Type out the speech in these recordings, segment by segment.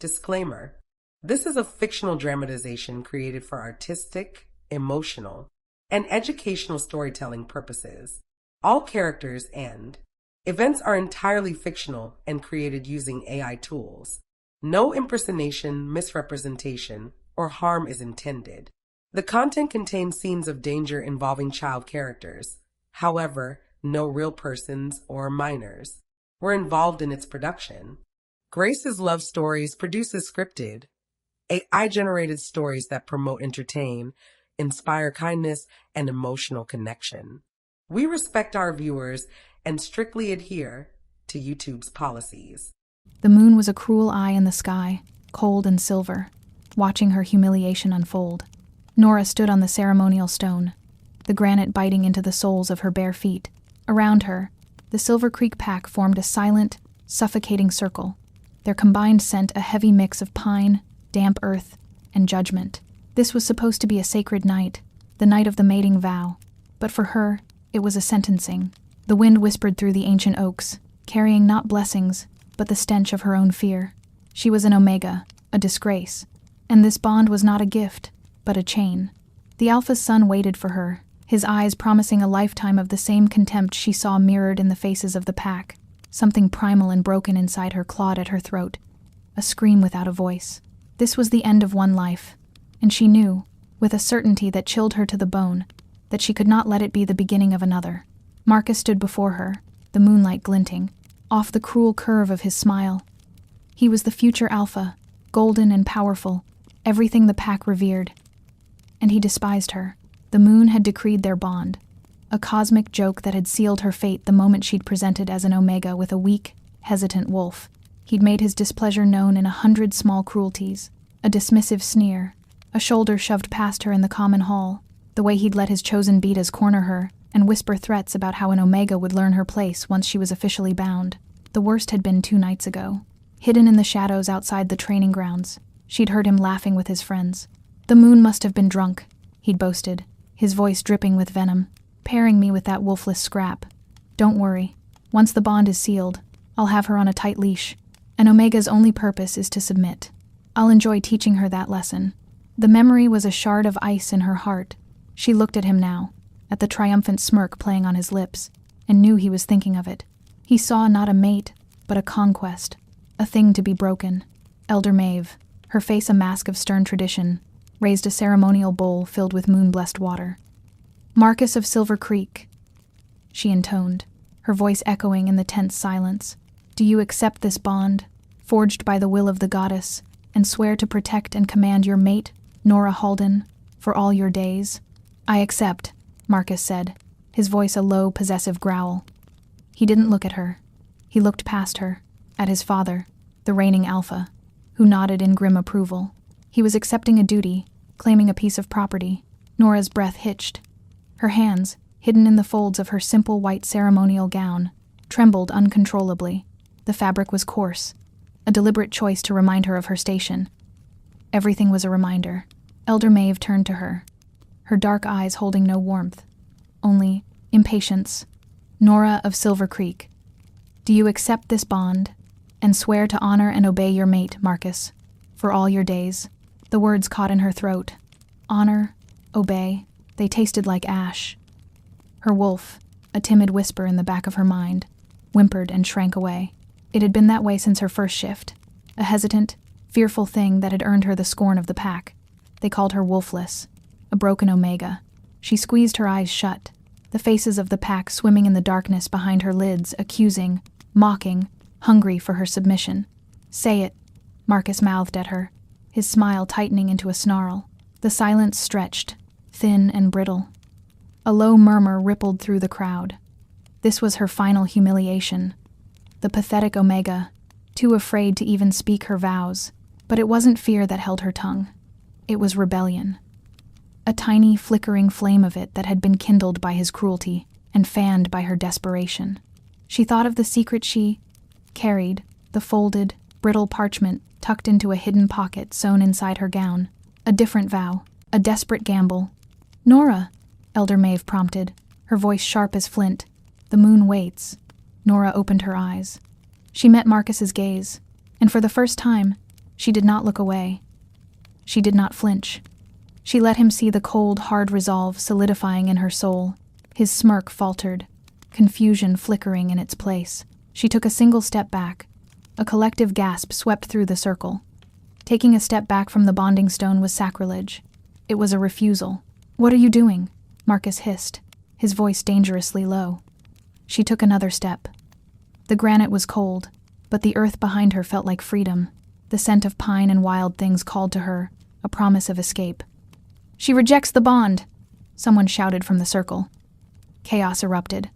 Disclaimer: this is a fictional dramatization created for artistic, emotional, and educational storytelling purposes. All characters and events are entirely fictional and created using AI tools. No impersonation, misrepresentation, or harm is intended. The content contains scenes of danger involving child characters. However, no real persons or minors were involved in its production. Grace's Love Stories produces scripted, AI-generated stories that promote, entertain, inspire kindness, and emotional connection. We respect our viewers and strictly adhere to YouTube's policies. The moon was a cruel eye in the sky, cold and silver, watching her humiliation unfold. Nora stood on the ceremonial stone, the granite biting into the soles of her bare feet. Around her, the Silver Creek pack formed a silent, suffocating circle, their combined scent a heavy mix of pine, damp earth, and judgment. This was supposed to be a sacred night, the night of the mating vow, but for her, it was a sentencing. The wind whispered through the ancient oaks, carrying not blessings, but the stench of her own fear. She was an Omega, a disgrace, and this bond was not a gift, but a chain. The Alpha's son waited for her, his eyes promising a lifetime of the same contempt she saw mirrored in the faces of the pack. Something primal and broken inside her clawed at her throat, a scream without a voice. This was the end of one life, and she knew, with a certainty that chilled her to the bone, that she could not let it be the beginning of another. Marcus stood before her, the moonlight glinting, off the cruel curve of his smile. He was the future Alpha, golden and powerful, everything the pack revered. And he despised her. The moon had decreed their bond, a cosmic joke that had sealed her fate the moment she'd presented as an Omega with a weak, hesitant wolf. He'd made his displeasure known in 100 small cruelties, a dismissive sneer, a shoulder shoved past her in the common hall, the way he'd let his chosen betas corner her and whisper threats about how an Omega would learn her place once she was officially bound. The worst had been 2 nights ago. Hidden in the shadows outside the training grounds, she'd heard him laughing with his friends. The moon must have been drunk, he'd boasted, his voice dripping with venom, pairing me with that wolfless scrap. Don't worry. Once the bond is sealed, I'll have her on a tight leash. An Omega's only purpose is to submit. I'll enjoy teaching her that lesson. The memory was a shard of ice in her heart. She looked at him now, at the triumphant smirk playing on his lips, and knew he was thinking of it. He saw not a mate, but a conquest, a thing to be broken. Elder Maeve, her face a mask of stern tradition, raised a ceremonial bowl filled with moon-blessed water. Marcus of Silver Creek, she intoned, her voice echoing in the tense silence. Do you accept this bond, forged by the will of the goddess, and swear to protect and command your mate, Nora Halden, for all your days? I accept, Marcus said, his voice a low, possessive growl. He didn't look at her. He looked past her, at his father, the reigning Alpha, who nodded in grim approval. He was accepting a duty, claiming a piece of property. Nora's breath hitched. Her hands, hidden in the folds of her simple white ceremonial gown, trembled uncontrollably. The fabric was coarse, a deliberate choice to remind her of her station. Everything was a reminder. Elder Maeve turned to her, her dark eyes holding no warmth, only impatience. Nora of Silver Creek, do you accept this bond and swear to honor and obey your mate, Marcus, for all your days? The words caught in her throat. Honor, obey, they tasted like ash. Her wolf, a timid whisper in the back of her mind, whimpered and shrank away. It had been that way since her first shift, a hesitant, fearful thing that had earned her the scorn of the pack. They called her wolfless, a broken Omega. She squeezed her eyes shut, the faces of the pack swimming in the darkness behind her lids, accusing, mocking, hungry for her submission. Say it, Marcus mouthed at her, his smile tightening into a snarl. The silence stretched, thin and brittle. A low murmur rippled through the crowd. This was her final humiliation. The pathetic Omega, too afraid to even speak her vows. But it wasn't fear that held her tongue. It was rebellion. A tiny, flickering flame of it that had been kindled by his cruelty and fanned by her desperation. She thought of the secret she carried, the folded, brittle parchment tucked into a hidden pocket sewn inside her gown. A different vow, a desperate gamble. Nora, Elder Maeve prompted, her voice sharp as flint. The moon waits. Nora opened her eyes. She met Marcus's gaze, and for the first time, She did not look away. She did not flinch. She let him see the cold, hard resolve solidifying in her soul. His smirk faltered, confusion flickering in its place. She took a single step back. A collective gasp swept through the circle. Taking a step back from the bonding stone was sacrilege. It was a refusal. "What are you doing?" Marcus hissed, his voice dangerously low. She took another step. The granite was cold, but the earth behind her felt like freedom. The scent of pine and wild things called to her, a promise of escape. "She rejects the bond!" Someone shouted from the circle. Chaos erupted.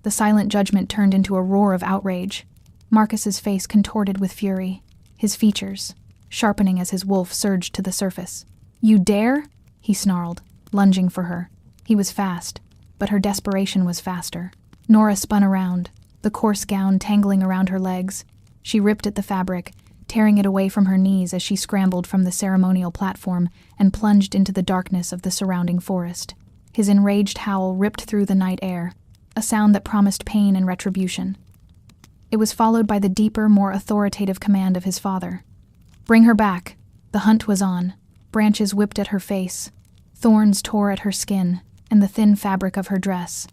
The silent judgment turned into a roar of outrage. Marcus's face contorted with fury, his features sharpening as his wolf surged to the surface. "You dare?" he snarled, lunging for her. He was fast, but her desperation was faster. Nora spun around, the coarse gown tangling around her legs. She ripped at the fabric, tearing it away from her knees as she scrambled from the ceremonial platform and plunged into the darkness of the surrounding forest. His enraged howl ripped through the night air, a sound that promised pain and retribution. It was followed by the deeper, more authoritative command of his father. "Bring her back." The hunt was on. Branches whipped at her face. Thorns tore at her skin and the thin fabric of her dress.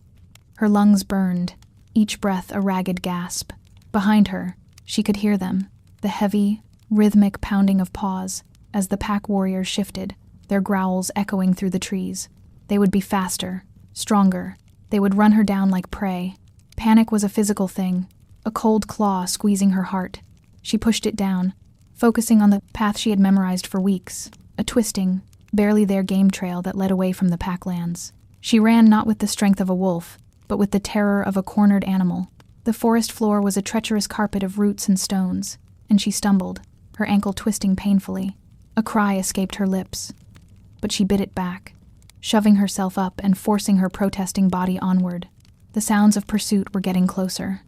Her lungs burned, each breath a ragged gasp. Behind her, she could hear them, the heavy, rhythmic pounding of paws as the pack warriors shifted, their growls echoing through the trees. They would be faster, stronger. They would run her down like prey. Panic was a physical thing, a cold claw squeezing her heart. She pushed it down, focusing on the path she had memorized for weeks, a twisting, barely there game trail that led away from the packlands. She ran not with the strength of a wolf, but with the terror of a cornered animal. The forest floor was a treacherous carpet of roots and stones, and she stumbled, her ankle twisting painfully. A cry escaped her lips, but she bit it back, shoving herself up and forcing her protesting body onward. The sounds of pursuit were getting closer.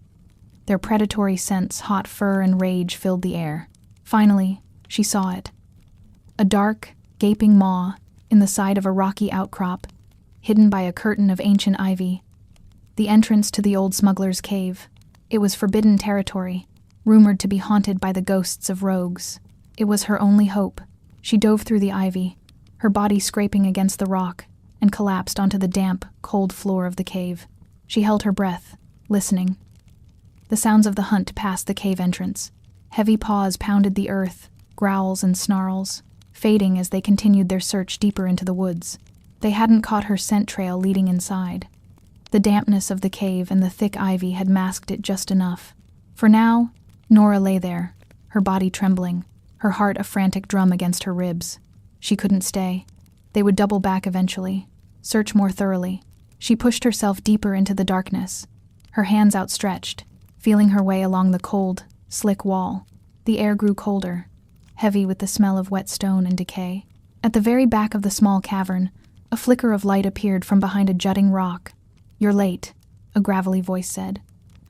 Their predatory scents, hot fur and rage, filled the air. Finally, she saw it. A dark, gaping maw in the side of a rocky outcrop, hidden by a curtain of ancient ivy. The entrance to the old smuggler's cave. It was forbidden territory, rumored to be haunted by the ghosts of rogues. It was her only hope. She dove through the ivy, her body scraping against the rock, and collapsed onto the damp, cold floor of the cave. She held her breath, listening. The sounds of the hunt passed the cave entrance. Heavy paws pounded the earth, growls and snarls, fading as they continued their search deeper into the woods. They hadn't caught her scent trail leading inside. The dampness of the cave and the thick ivy had masked it just enough. For now, Nora lay there, her body trembling, her heart a frantic drum against her ribs. She couldn't stay. They would double back eventually, search more thoroughly. She pushed herself deeper into the darkness, her hands outstretched, feeling her way along the cold, slick wall. The air grew colder, heavy with the smell of wet stone and decay. At the very back of the small cavern, a flicker of light appeared from behind a jutting rock. "You're late," a gravelly voice said.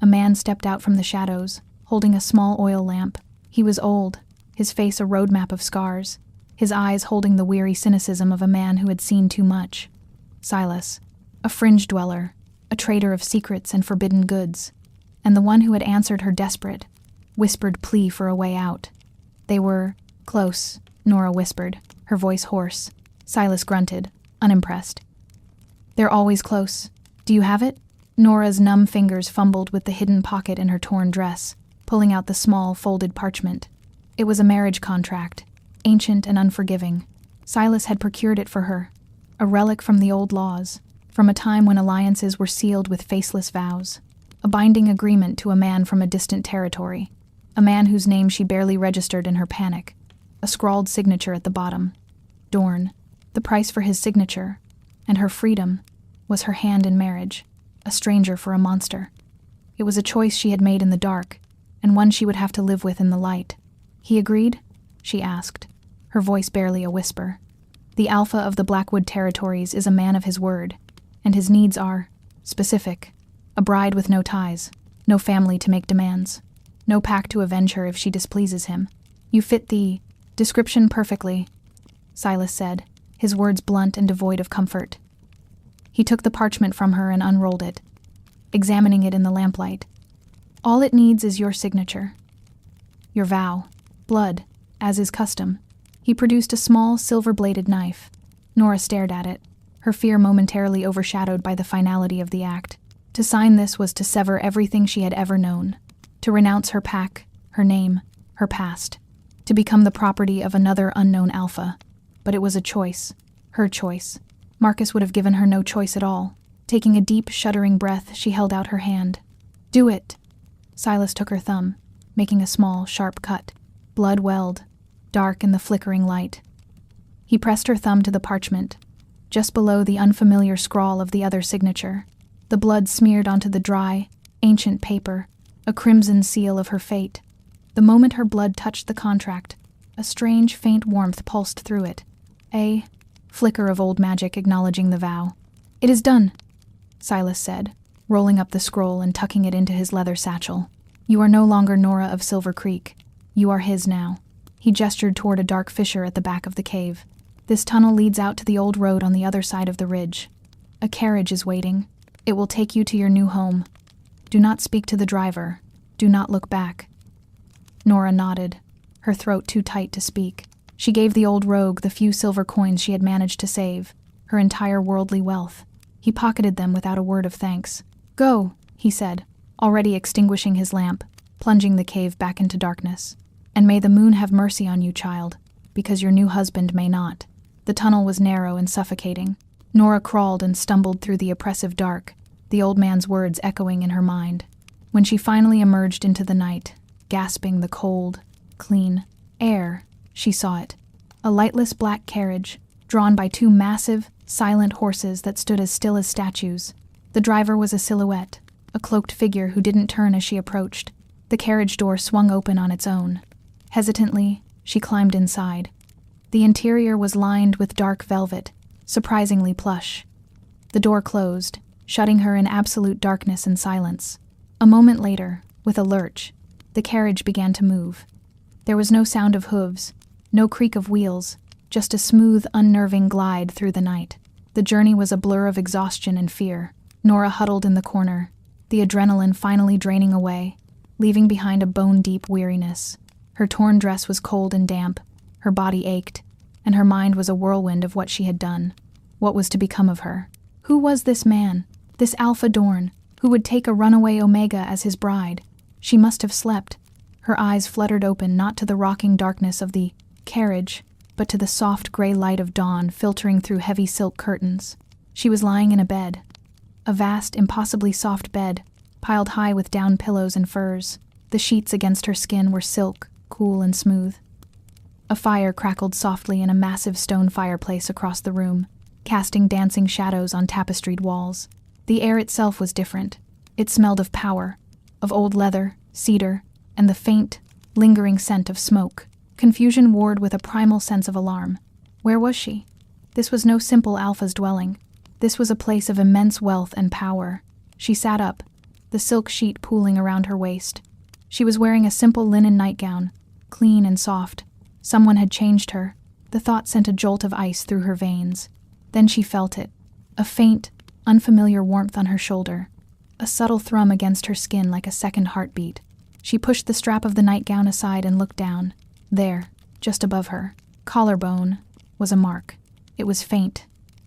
A man stepped out from the shadows, holding a small oil lamp. He was old, his face a roadmap of scars, his eyes holding the weary cynicism of a man who had seen too much. Silas, a fringe dweller, a trader of secrets and forbidden goods, and the one who had answered her desperate, whispered plea for a way out. They were close, Nora whispered, her voice hoarse. Silas grunted, unimpressed. "They're always close. Do you have it?" Nora's numb fingers fumbled with the hidden pocket in her torn dress, pulling out the small, folded parchment. It was a marriage contract, ancient and unforgiving. Silas had procured it for her, a relic from the old laws, from a time when alliances were sealed with faceless vows, a binding agreement to a man from a distant territory, a man whose name she barely registered in her panic, a scrawled signature at the bottom. Dorn. The price for his signature, and her freedom, was her hand in marriage, a stranger for a monster. It was a choice she had made in the dark, and one she would have to live with in the light. "He agreed?" she asked, her voice barely a whisper. The alpha of the Blackwood territories is a man of his word, and his needs are specific. A bride with no ties, no family to make demands, no pack to avenge her if she displeases him. "You fit the description perfectly," Silas said, his words blunt and devoid of comfort. He took the parchment from her and unrolled it, examining it in the lamplight. "All it needs is your signature. Your vow. Blood. as is custom. He produced a small, silver-bladed knife. Nora stared at it, her fear momentarily overshadowed by the finality of the act. To sign this was to sever everything she had ever known, to renounce her pack, her name, her past, to become the property of another unknown alpha. But it was a choice, her choice. Marcus would have given her no choice at all. Taking a deep, shuddering breath, she held out her hand. "Do it!" Silas took her thumb, making a small, sharp cut. Blood welled, dark in the flickering light. He pressed her thumb to the parchment, just below the unfamiliar scrawl of the other signature. The blood smeared onto the dry, ancient paper, a crimson seal of her fate. The moment her blood touched the contract, a strange, faint warmth pulsed through it. A flicker of old magic acknowledging the vow. "It is done," Silas said, rolling up the scroll and tucking it into his leather satchel. "You are no longer Nora of Silver Creek. You are his now." He gestured toward a dark fissure at the back of the cave. "This tunnel leads out to the old road on the other side of the ridge. A carriage is waiting. It will take you to your new home. Do not speak to the driver. Do not look back." Nora nodded, her throat too tight to speak. She gave the old rogue the few silver coins she had managed to save, her entire worldly wealth. He pocketed them without a word of thanks. "Go," he said, already extinguishing his lamp, plunging the cave back into darkness. "And may the moon have mercy on you, child, because your new husband may not." The tunnel was narrow and suffocating. Nora crawled and stumbled through the oppressive dark, the old man's words echoing in her mind. When she finally emerged into the night, gasping the cold, clean air, she saw it. A lightless black carriage, drawn by two massive, silent horses that stood as still as statues. The driver was a silhouette, a cloaked figure who didn't turn as she approached. The carriage door swung open on its own. Hesitantly, she climbed inside. The interior was lined with dark velvet, surprisingly plush. The door closed, shutting her in absolute darkness and silence. A moment later, with a lurch, the carriage began to move. There was no sound of hooves, no creak of wheels, just a smooth, unnerving glide through the night. The journey was a blur of exhaustion and fear. Nora huddled in the corner, the adrenaline finally draining away, leaving behind a bone-deep weariness. Her torn dress was cold and damp, her body ached, and her mind was a whirlwind of what she had done. What was to become of her? Who was this man, this Alpha Dorn, who would take a runaway Omega as his bride? She must have slept. Her eyes fluttered open not to the rocking darkness of the carriage, but to the soft gray light of dawn filtering through heavy silk curtains. She was lying in a bed. A vast, impossibly soft bed, piled high with down pillows and furs. The sheets against her skin were silk, cool and smooth. A fire crackled softly in a massive stone fireplace across the room, casting dancing shadows on tapestried walls. The air itself was different. It smelled of power, of old leather, cedar, and the faint, lingering scent of smoke. Confusion warred with a primal sense of alarm. Where was she? This was no simple Alpha's dwelling. This was a place of immense wealth and power. She sat up, the silk sheet pooling around her waist. She was wearing a simple linen nightgown, clean and soft. Someone had changed her. The thought sent a jolt of ice through her veins. Then she felt it, a faint, unfamiliar warmth on her shoulder, a subtle thrum against her skin like a second heartbeat. She pushed the strap of the nightgown aside and looked down. There, just above her, collarbone, was a mark. It was faint,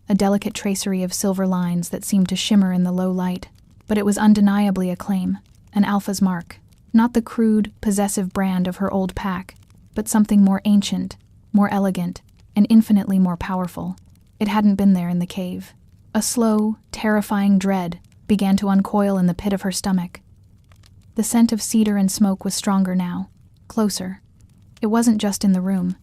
a delicate tracery of silver lines that seemed to shimmer in the low light, but it was undeniably a claim, an Alpha's mark. Not the crude, possessive brand of her old pack, but something more ancient, more elegant, and infinitely more powerful. It hadn't been there in the cave. A slow, terrifying dread began to uncoil in the pit of her stomach. The scent of cedar and smoke was stronger now, closer. It wasn't just in the room.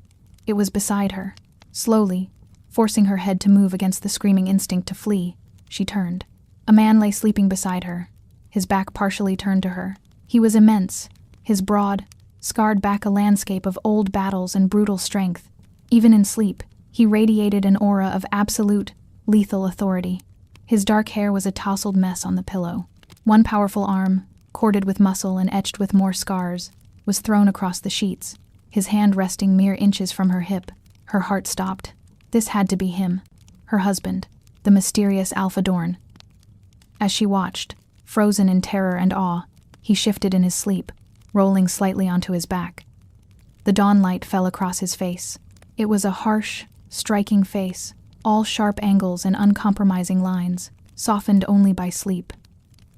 It was beside her. Slowly, forcing her head to move against the screaming instinct to flee, she turned. A man lay sleeping beside her, his back partially turned to her. He was immense, his broad, scarred back a landscape of old battles and brutal strength. Even in sleep, he radiated an aura of absolute, lethal authority. His dark hair was a tousled mess on the pillow. One powerful arm, corded with muscle and etched with more scars, was thrown across the sheets, his hand resting mere inches from her hip. Her heart stopped. This had to be him, her husband, the mysterious Alpha Dorn. As she watched, frozen in terror and awe, he shifted in his sleep, rolling slightly onto his back. The dawn light fell across his face. It was a harsh, striking face, all sharp angles and uncompromising lines, softened only by sleep.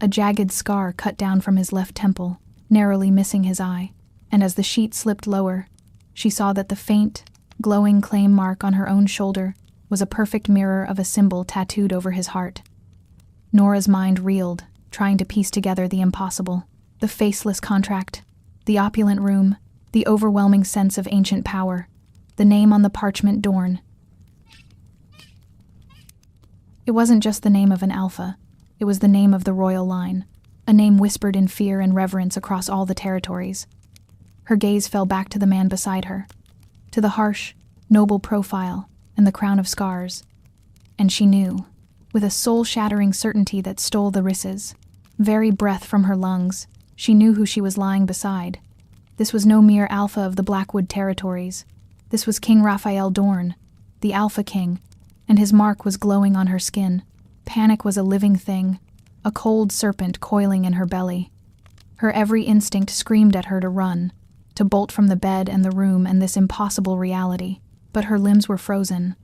A jagged scar cut down from his left temple, narrowly missing his eye, and as the sheet slipped lower, she saw that the faint, glowing claim mark on her own shoulder was a perfect mirror of a symbol tattooed over his heart. Nora's mind reeled, trying to piece together the impossible. The faceless contract, the opulent room, the overwhelming sense of ancient power, the name on the parchment Dorn. It wasn't just the name of an alpha, it was the name of the royal line, a name whispered in fear and reverence across all the territories. Her gaze fell back to the man beside her, to the harsh, noble profile and the crown of scars. And she knew, with a soul-shattering certainty that stole the Riss's very breath from her lungs, she knew who she was lying beside. This was no mere alpha of the Blackwood territories. This was King Raphael Dorn, the Alpha King, and his mark was glowing on her skin. Panic was a living thing, a cold serpent coiling in her belly. Her every instinct screamed at her to run, to bolt from the bed and the room and this impossible reality, but her limbs were frozen,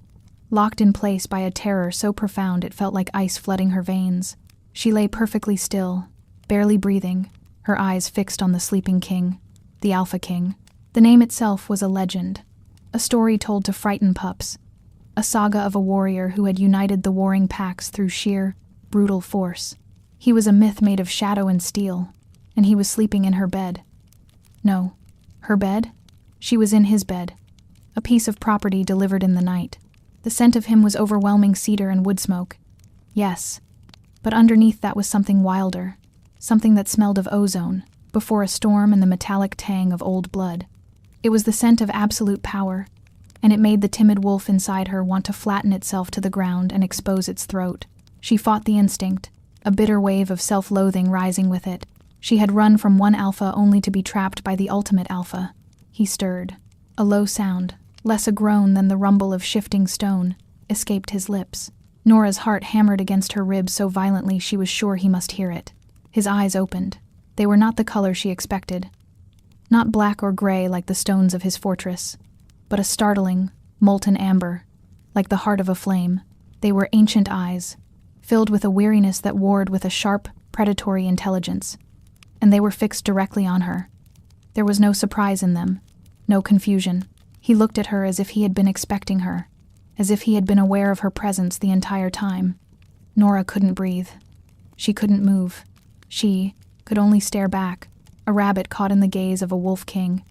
locked in place by a terror so profound it felt like ice flooding her veins. She lay perfectly still, barely breathing, her eyes fixed on the sleeping king, the Alpha King. The name itself was a legend, a story told to frighten pups, a saga of a warrior who had united the warring packs through sheer, brutal force. He was a myth made of shadow and steel, and he was sleeping in her bed. No, her bed? She was in his bed, a piece of property delivered in the night. The scent of him was overwhelming cedar and wood smoke. Yes, but underneath that was something wilder, something that smelled of ozone, before a storm and the metallic tang of old blood. It was the scent of absolute power, and it made the timid wolf inside her want to flatten itself to the ground and expose its throat. She fought the instinct, a bitter wave of self-loathing rising with it. She had run from one alpha only to be trapped by the ultimate alpha. He stirred. A low sound, less a groan than the rumble of shifting stone, escaped his lips. Nora's heart hammered against her ribs so violently she was sure he must hear it. His eyes opened. They were not the color she expected. Not black or gray like the stones of his fortress, but a startling, molten amber, like the heart of a flame. They were ancient eyes, filled with a weariness that warred with a sharp, predatory intelligence, and they were fixed directly on her. There was no surprise in them, no confusion. He looked at her as if he had been expecting her, as if he had been aware of her presence the entire time. Nora couldn't breathe. She couldn't move. She could only stare back, a rabbit caught in the gaze of a wolf king.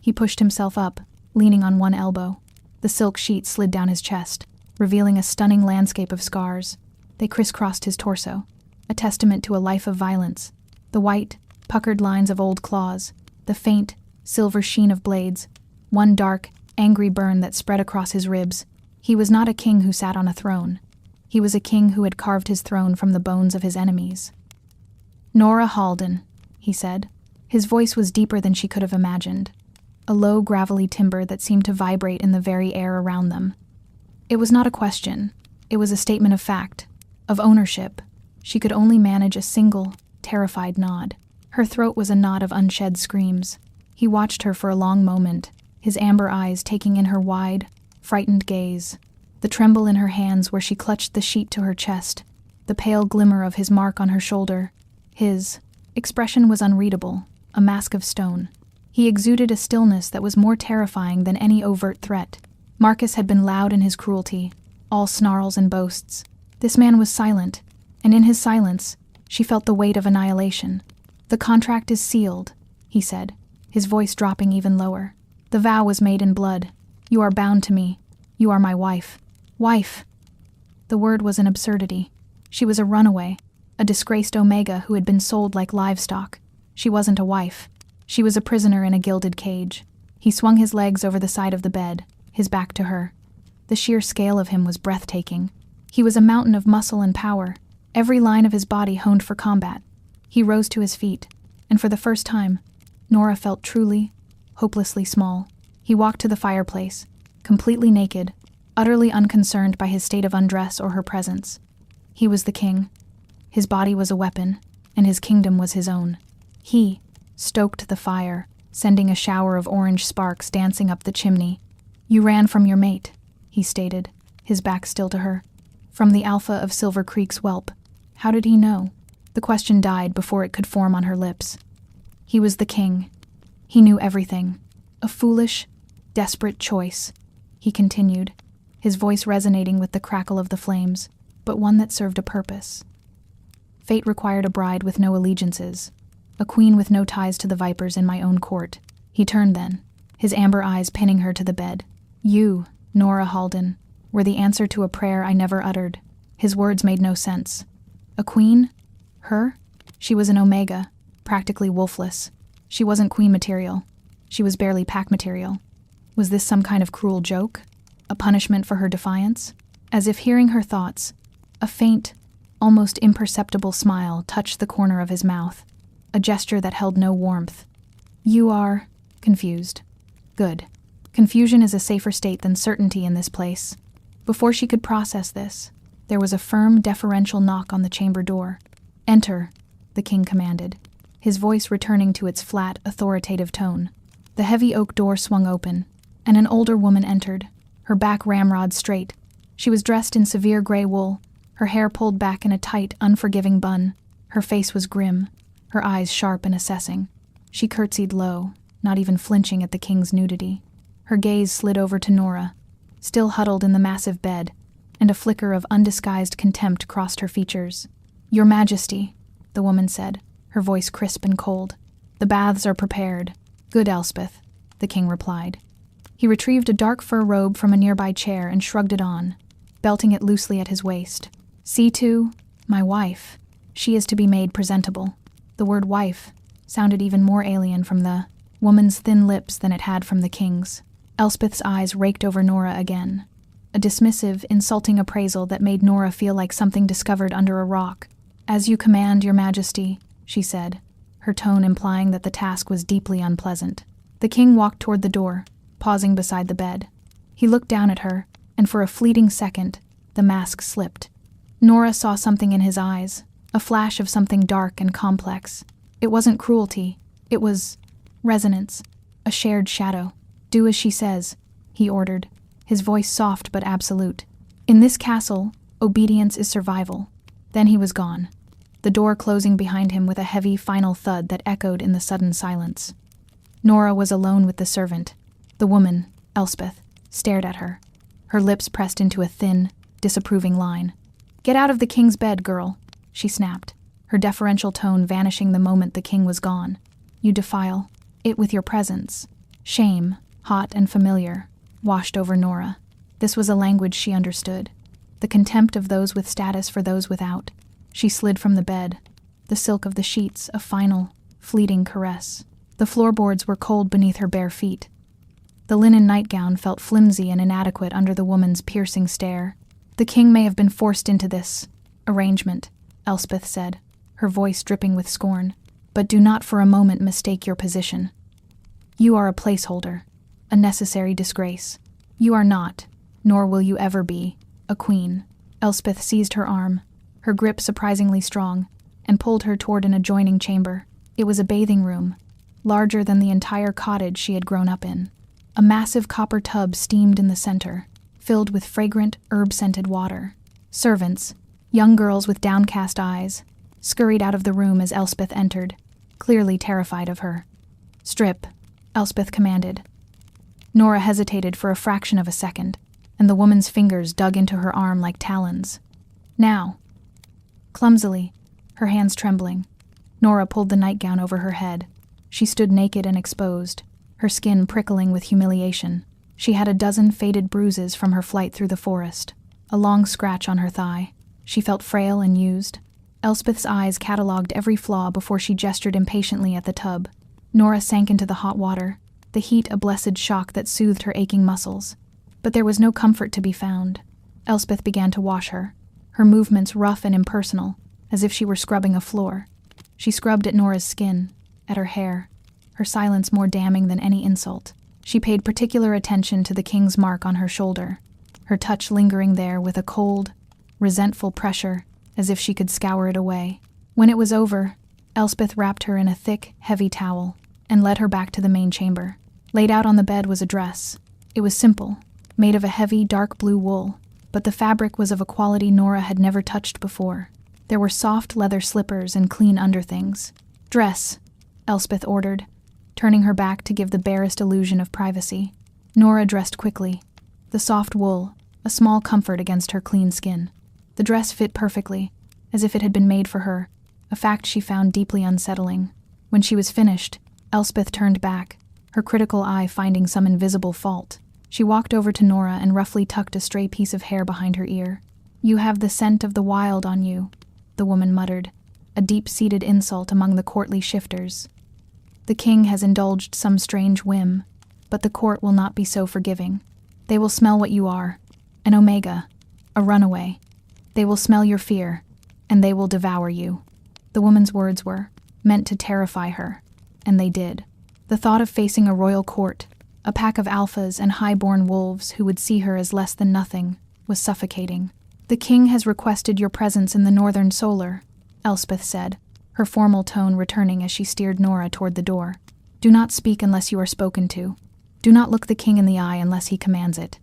He pushed himself up, leaning on one elbow. The silk sheet slid down his chest, revealing a stunning landscape of scars. They crisscrossed his torso, a testament to a life of violence. The white, puckered lines of old claws, the faint, silver sheen of blades, one dark, angry burn that spread across his ribs. He was not a king who sat on a throne. He was a king who had carved his throne from the bones of his enemies. "Nora Halden," he said. His voice was deeper than she could have imagined, a low, gravelly timbre that seemed to vibrate in the very air around them. It was not a question. It was a statement of fact, of ownership. She could only manage a single, terrified nod. Her throat was a knot of unshed screams. He watched her for a long moment, his amber eyes taking in her wide, frightened gaze, the tremble in her hands where she clutched the sheet to her chest, the pale glimmer of his mark on her shoulder. His expression was unreadable, a mask of stone. He exuded a stillness that was more terrifying than any overt threat. Marcus had been loud in his cruelty, all snarls and boasts. This man was silent, and in his silence, she felt the weight of annihilation. "The contract is sealed," he said, his voice dropping even lower. "The vow was made in blood. You are bound to me. You are my wife." Wife! The word was an absurdity. She was a runaway, a disgraced Omega who had been sold like livestock. She wasn't a wife. She was a prisoner in a gilded cage. He swung his legs over the side of the bed, his back to her. The sheer scale of him was breathtaking. He was a mountain of muscle and power, every line of his body honed for combat. He rose to his feet, and for the first time, Nora felt truly, hopelessly small. He walked to the fireplace, completely naked, utterly unconcerned by his state of undress or her presence. He was the king. His body was a weapon, and his kingdom was his own. He stoked the fire, sending a shower of orange sparks dancing up the chimney. "You ran from your mate," he stated, his back still to her. "From the alpha of Silver Creek's whelp. How did he know?" The question died before it could form on her lips. He was the king. He knew everything. A foolish, desperate choice, he continued, his voice resonating with the crackle of the flames, but one that served a purpose. Fate required a bride with no allegiances, a queen with no ties to the vipers in my own court. He turned then, his amber eyes pinning her to the bed. "You, Nora Halden, were the answer to a prayer I never uttered." His words made no sense. A queen? Her? She was an omega, practically wolfless. She wasn't queen material. She was barely pack material. Was this some kind of cruel joke? A punishment for her defiance? As if hearing her thoughts, a faint, almost imperceptible smile touched the corner of his mouth, a gesture that held no warmth. "You are confused. Good. Confusion is a safer state than certainty in this place." Before she could process this, there was a firm, deferential knock on the chamber door. "Enter," the king commanded, his voice returning to its flat, authoritative tone. The heavy oak door swung open, and an older woman entered, her back ramrod straight. She was dressed in severe gray wool, her hair pulled back in a tight, unforgiving bun. Her face was grim, her eyes sharp and assessing. She curtsied low, not even flinching at the king's nudity. Her gaze slid over to Nora, still huddled in the massive bed, and a flicker of undisguised contempt crossed her features. "Your Majesty," the woman said, her voice crisp and cold. "The baths are prepared." "Good, Elspeth," the king replied. He retrieved a dark fur robe from a nearby chair and shrugged it on, belting it loosely at his waist. "See to my wife. She is to be made presentable." The word wife sounded even more alien from the woman's thin lips than it had from the king's. Elspeth's eyes raked over Nora again, a dismissive, insulting appraisal that made Nora feel like something discovered under a rock. "As you command, Your Majesty," she said, her tone implying that the task was deeply unpleasant. The king walked toward the door, pausing beside the bed. He looked down at her, and for a fleeting second, the mask slipped. Nora saw something in his eyes, a flash of something dark and complex. It wasn't cruelty, it was resonance, a shared shadow. "Do as she says," he ordered, his voice soft but absolute. "In this castle, obedience is survival." Then he was gone, the door closing behind him with a heavy final thud that echoed in the sudden silence. Nora was alone with the servant. The woman, Elspeth, stared at her, her lips pressed into a thin, disapproving line. "Get out of the king's bed, girl," she snapped, her deferential tone vanishing the moment the king was gone. "You defile it with your presence." Shame, hot and familiar, washed over Nora. This was a language she understood, the contempt of those with status for those without. She slid from the bed, the silk of the sheets a final, fleeting caress. The floorboards were cold beneath her bare feet. The linen nightgown felt flimsy and inadequate under the woman's piercing stare. "The king may have been forced into this arrangement," Elspeth said, her voice dripping with scorn, "but do not for a moment mistake your position. You are a placeholder, a necessary disgrace. You are not, nor will you ever be, a queen." Elspeth seized her arm, her grip surprisingly strong, and pulled her toward an adjoining chamber. It was a bathing room, larger than the entire cottage she had grown up in. A massive copper tub steamed in the center, filled with fragrant, herb-scented water. Servants, young girls with downcast eyes, scurried out of the room as Elspeth entered, clearly terrified of her. "Strip," Elspeth commanded. Nora hesitated for a fraction of a second, and the woman's fingers dug into her arm like talons. "Now." Clumsily, her hands trembling, Nora pulled the nightgown over her head. She stood naked and exposed, her skin prickling with humiliation. She had a dozen faded bruises from her flight through the forest, a long scratch on her thigh. She felt frail and used. Elspeth's eyes catalogued every flaw before she gestured impatiently at the tub. Nora sank into the hot water, the heat a blessed shock that soothed her aching muscles. But there was no comfort to be found. Elspeth began to wash her, her movements rough and impersonal, as if she were scrubbing a floor. She scrubbed at Nora's skin, at her hair, her silence more damning than any insult. She paid particular attention to the king's mark on her shoulder, her touch lingering there with a cold, resentful pressure, as if she could scour it away. When it was over, Elspeth wrapped her in a thick, heavy towel, and led her back to the main chamber. Laid out on the bed was a dress. It was simple, made of a heavy, dark blue wool, but the fabric was of a quality Nora had never touched before. There were soft leather slippers and clean underthings. "Dress," Elspeth ordered, turning her back to give the barest illusion of privacy. Nora dressed quickly. The soft wool, a small comfort against her clean skin. The dress fit perfectly, as if it had been made for her, a fact she found deeply unsettling. When she was finished, Elspeth turned back, her critical eye finding some invisible fault. She walked over to Nora and roughly tucked a stray piece of hair behind her ear. "You have the scent of the wild on you," the woman muttered, a deep-seated insult among the courtly shifters. "The king has indulged some strange whim, but the court will not be so forgiving. They will smell what you are, an omega, a runaway. They will smell your fear, and they will devour you." The woman's words were meant to terrify her, and they did. The thought of facing a royal court, a pack of alphas and high-born wolves who would see her as less than nothing, was suffocating. "The king has requested your presence in the northern solar," Elspeth said, her formal tone returning as she steered Nora toward the door. "Do not speak unless you are spoken to. Do not look the king in the eye unless he commands it.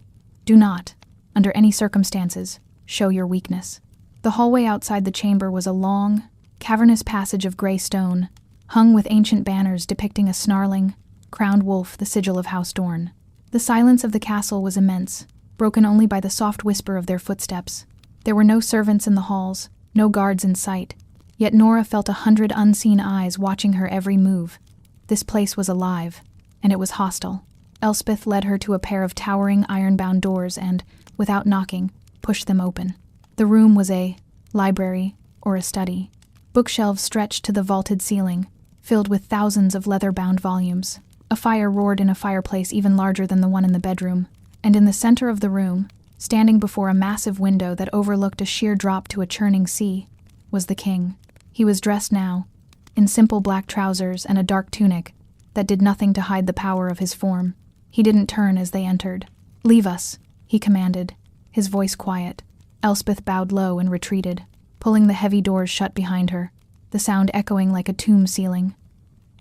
Do not, under any circumstances, show your weakness." The hallway outside the chamber was a long, cavernous passage of gray stone, hung with ancient banners depicting a snarling, crowned wolf, the sigil of House Dorn. The silence of the castle was immense, broken only by the soft whisper of their footsteps. There were no servants in the halls, no guards in sight, yet Nora felt 100 unseen eyes watching her every move. This place was alive, and it was hostile. Elspeth led her to a pair of towering iron-bound doors and, without knocking, pushed them open. The room was a library or a study. Bookshelves stretched to the vaulted ceiling, filled with thousands of leather-bound volumes. A fire roared in a fireplace even larger than the one in the bedroom, and in the center of the room, standing before a massive window that overlooked a sheer drop to a churning sea, was the king. He was dressed now, in simple black trousers and a dark tunic that did nothing to hide the power of his form. He didn't turn as they entered. "Leave us," he commanded, his voice quiet. Elspeth bowed low and retreated, pulling the heavy doors shut behind her, the sound echoing like a tomb ceiling.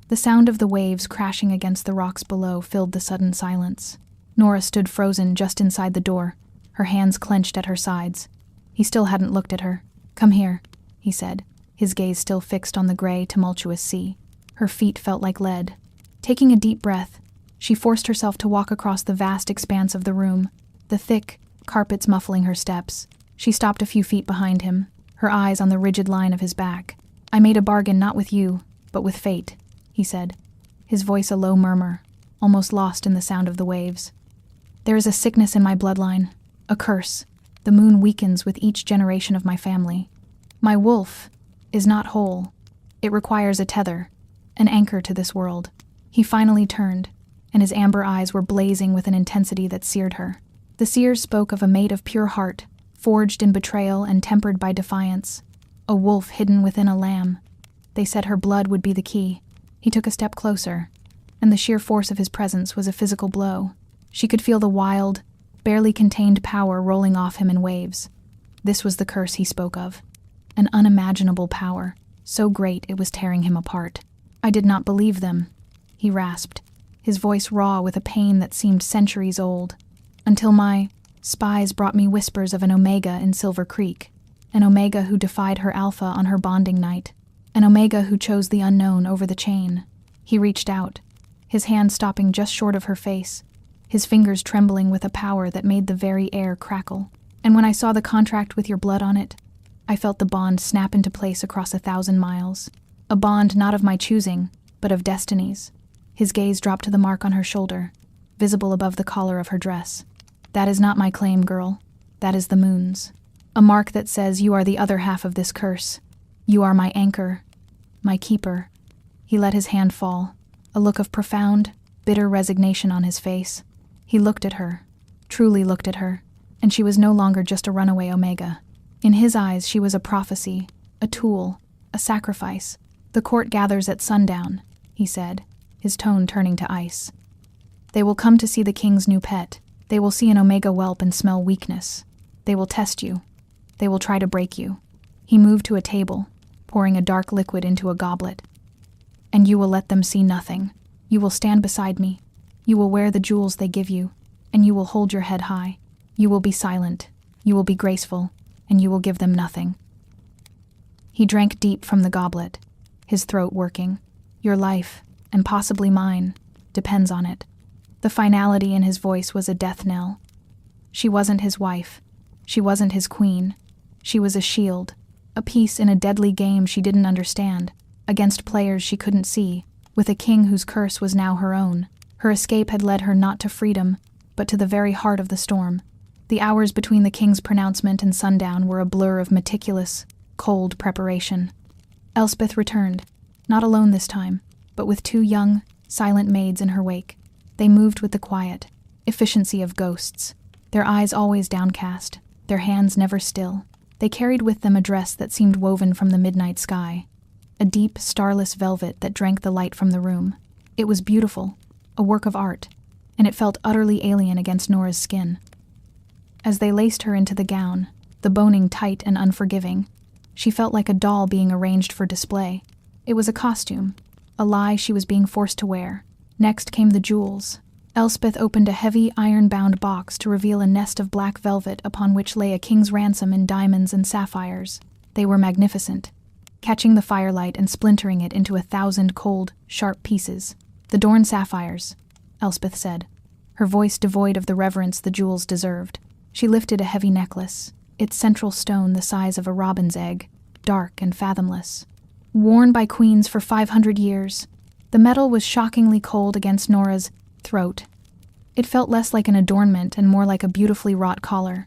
The sound of the waves crashing against the rocks below filled the sudden silence. Nora stood frozen just inside the door, her hands clenched at her sides. He still hadn't looked at her. "Come here," he said, his gaze still fixed on the gray, tumultuous sea. Her feet felt like lead. Taking a deep breath, she forced herself to walk across the vast expanse of the room, the thick carpets muffling her steps. She stopped a few feet behind him, her eyes on the rigid line of his back. "I made a bargain not with you, but with fate," he said, his voice a low murmur, almost lost in the sound of the waves. "There is a sickness in my bloodline, a curse. The moon weakens with each generation of my family. My wolf is not whole. It requires a tether, an anchor to this world." He finally turned, and his amber eyes were blazing with an intensity that seared her. The seers spoke of a mate of pure heart, forged in betrayal and tempered by defiance, a wolf hidden within a lamb. They said her blood would be the key. He took a step closer, and the sheer force of his presence was a physical blow. She could feel the wild, barely contained power rolling off him in waves. This was the curse he spoke of. An unimaginable power, so great it was tearing him apart. "I did not believe them," he rasped, his voice raw with a pain that seemed centuries old, "until my spies brought me whispers of an Omega in Silver Creek, an Omega who defied her Alpha on her bonding night, an Omega who chose the unknown over the chain." He reached out, his hand stopping just short of her face, his fingers trembling with a power that made the very air crackle. "And when I saw the contract with your blood on it, I felt the bond snap into place across 1,000 miles. A bond not of my choosing, but of destiny's." His gaze dropped to the mark on her shoulder, visible above the collar of her dress. "That is not my claim, girl. That is the moon's. A mark that says you are the other half of this curse. You are my anchor, my keeper." He let his hand fall, a look of profound, bitter resignation on his face. He looked at her, truly looked at her, and she was no longer just a runaway Omega. In his eyes, she was a prophecy, a tool, a sacrifice. "The court gathers at sundown," he said, his tone turning to ice. "They will come to see the king's new pet. They will see an Omega whelp and smell weakness. They will test you. They will try to break you." He moved to a table, pouring a dark liquid into a goblet. "And you will let them see nothing. You will stand beside me. You will wear the jewels they give you, and you will hold your head high. You will be silent. You will be graceful, and you will give them nothing." He drank deep from the goblet, his throat working. "Your life, and possibly mine, depends on it." The finality in his voice was a death knell. She wasn't his wife. She wasn't his queen. She was a shield, a piece in a deadly game she didn't understand, against players she couldn't see, with a king whose curse was now her own. Her escape had led her not to freedom, but to the very heart of the storm. The hours between the king's pronouncement and sundown were a blur of meticulous, cold preparation. Elspeth returned, not alone this time, but with 2 young, silent maids in her wake. They moved with the quiet efficiency of ghosts, their eyes always downcast, their hands never still. They carried with them a dress that seemed woven from the midnight sky, a deep, starless velvet that drank the light from the room. It was beautiful, a work of art, and it felt utterly alien against Nora's skin. As they laced her into the gown, the boning tight and unforgiving, she felt like a doll being arranged for display. It was a costume, a lie she was being forced to wear. Next came the jewels. Elspeth opened a heavy, iron-bound box to reveal a nest of black velvet upon which lay a king's ransom in diamonds and sapphires. They were magnificent, catching the firelight and splintering it into 1,000 cold, sharp pieces. "The Dorn sapphires," Elspeth said, her voice devoid of the reverence the jewels deserved. She lifted a heavy necklace, its central stone the size of a robin's egg, dark and fathomless. Worn by queens for 500 years, the metal was shockingly cold against Nora's throat. It felt less like an adornment and more like a beautifully wrought collar.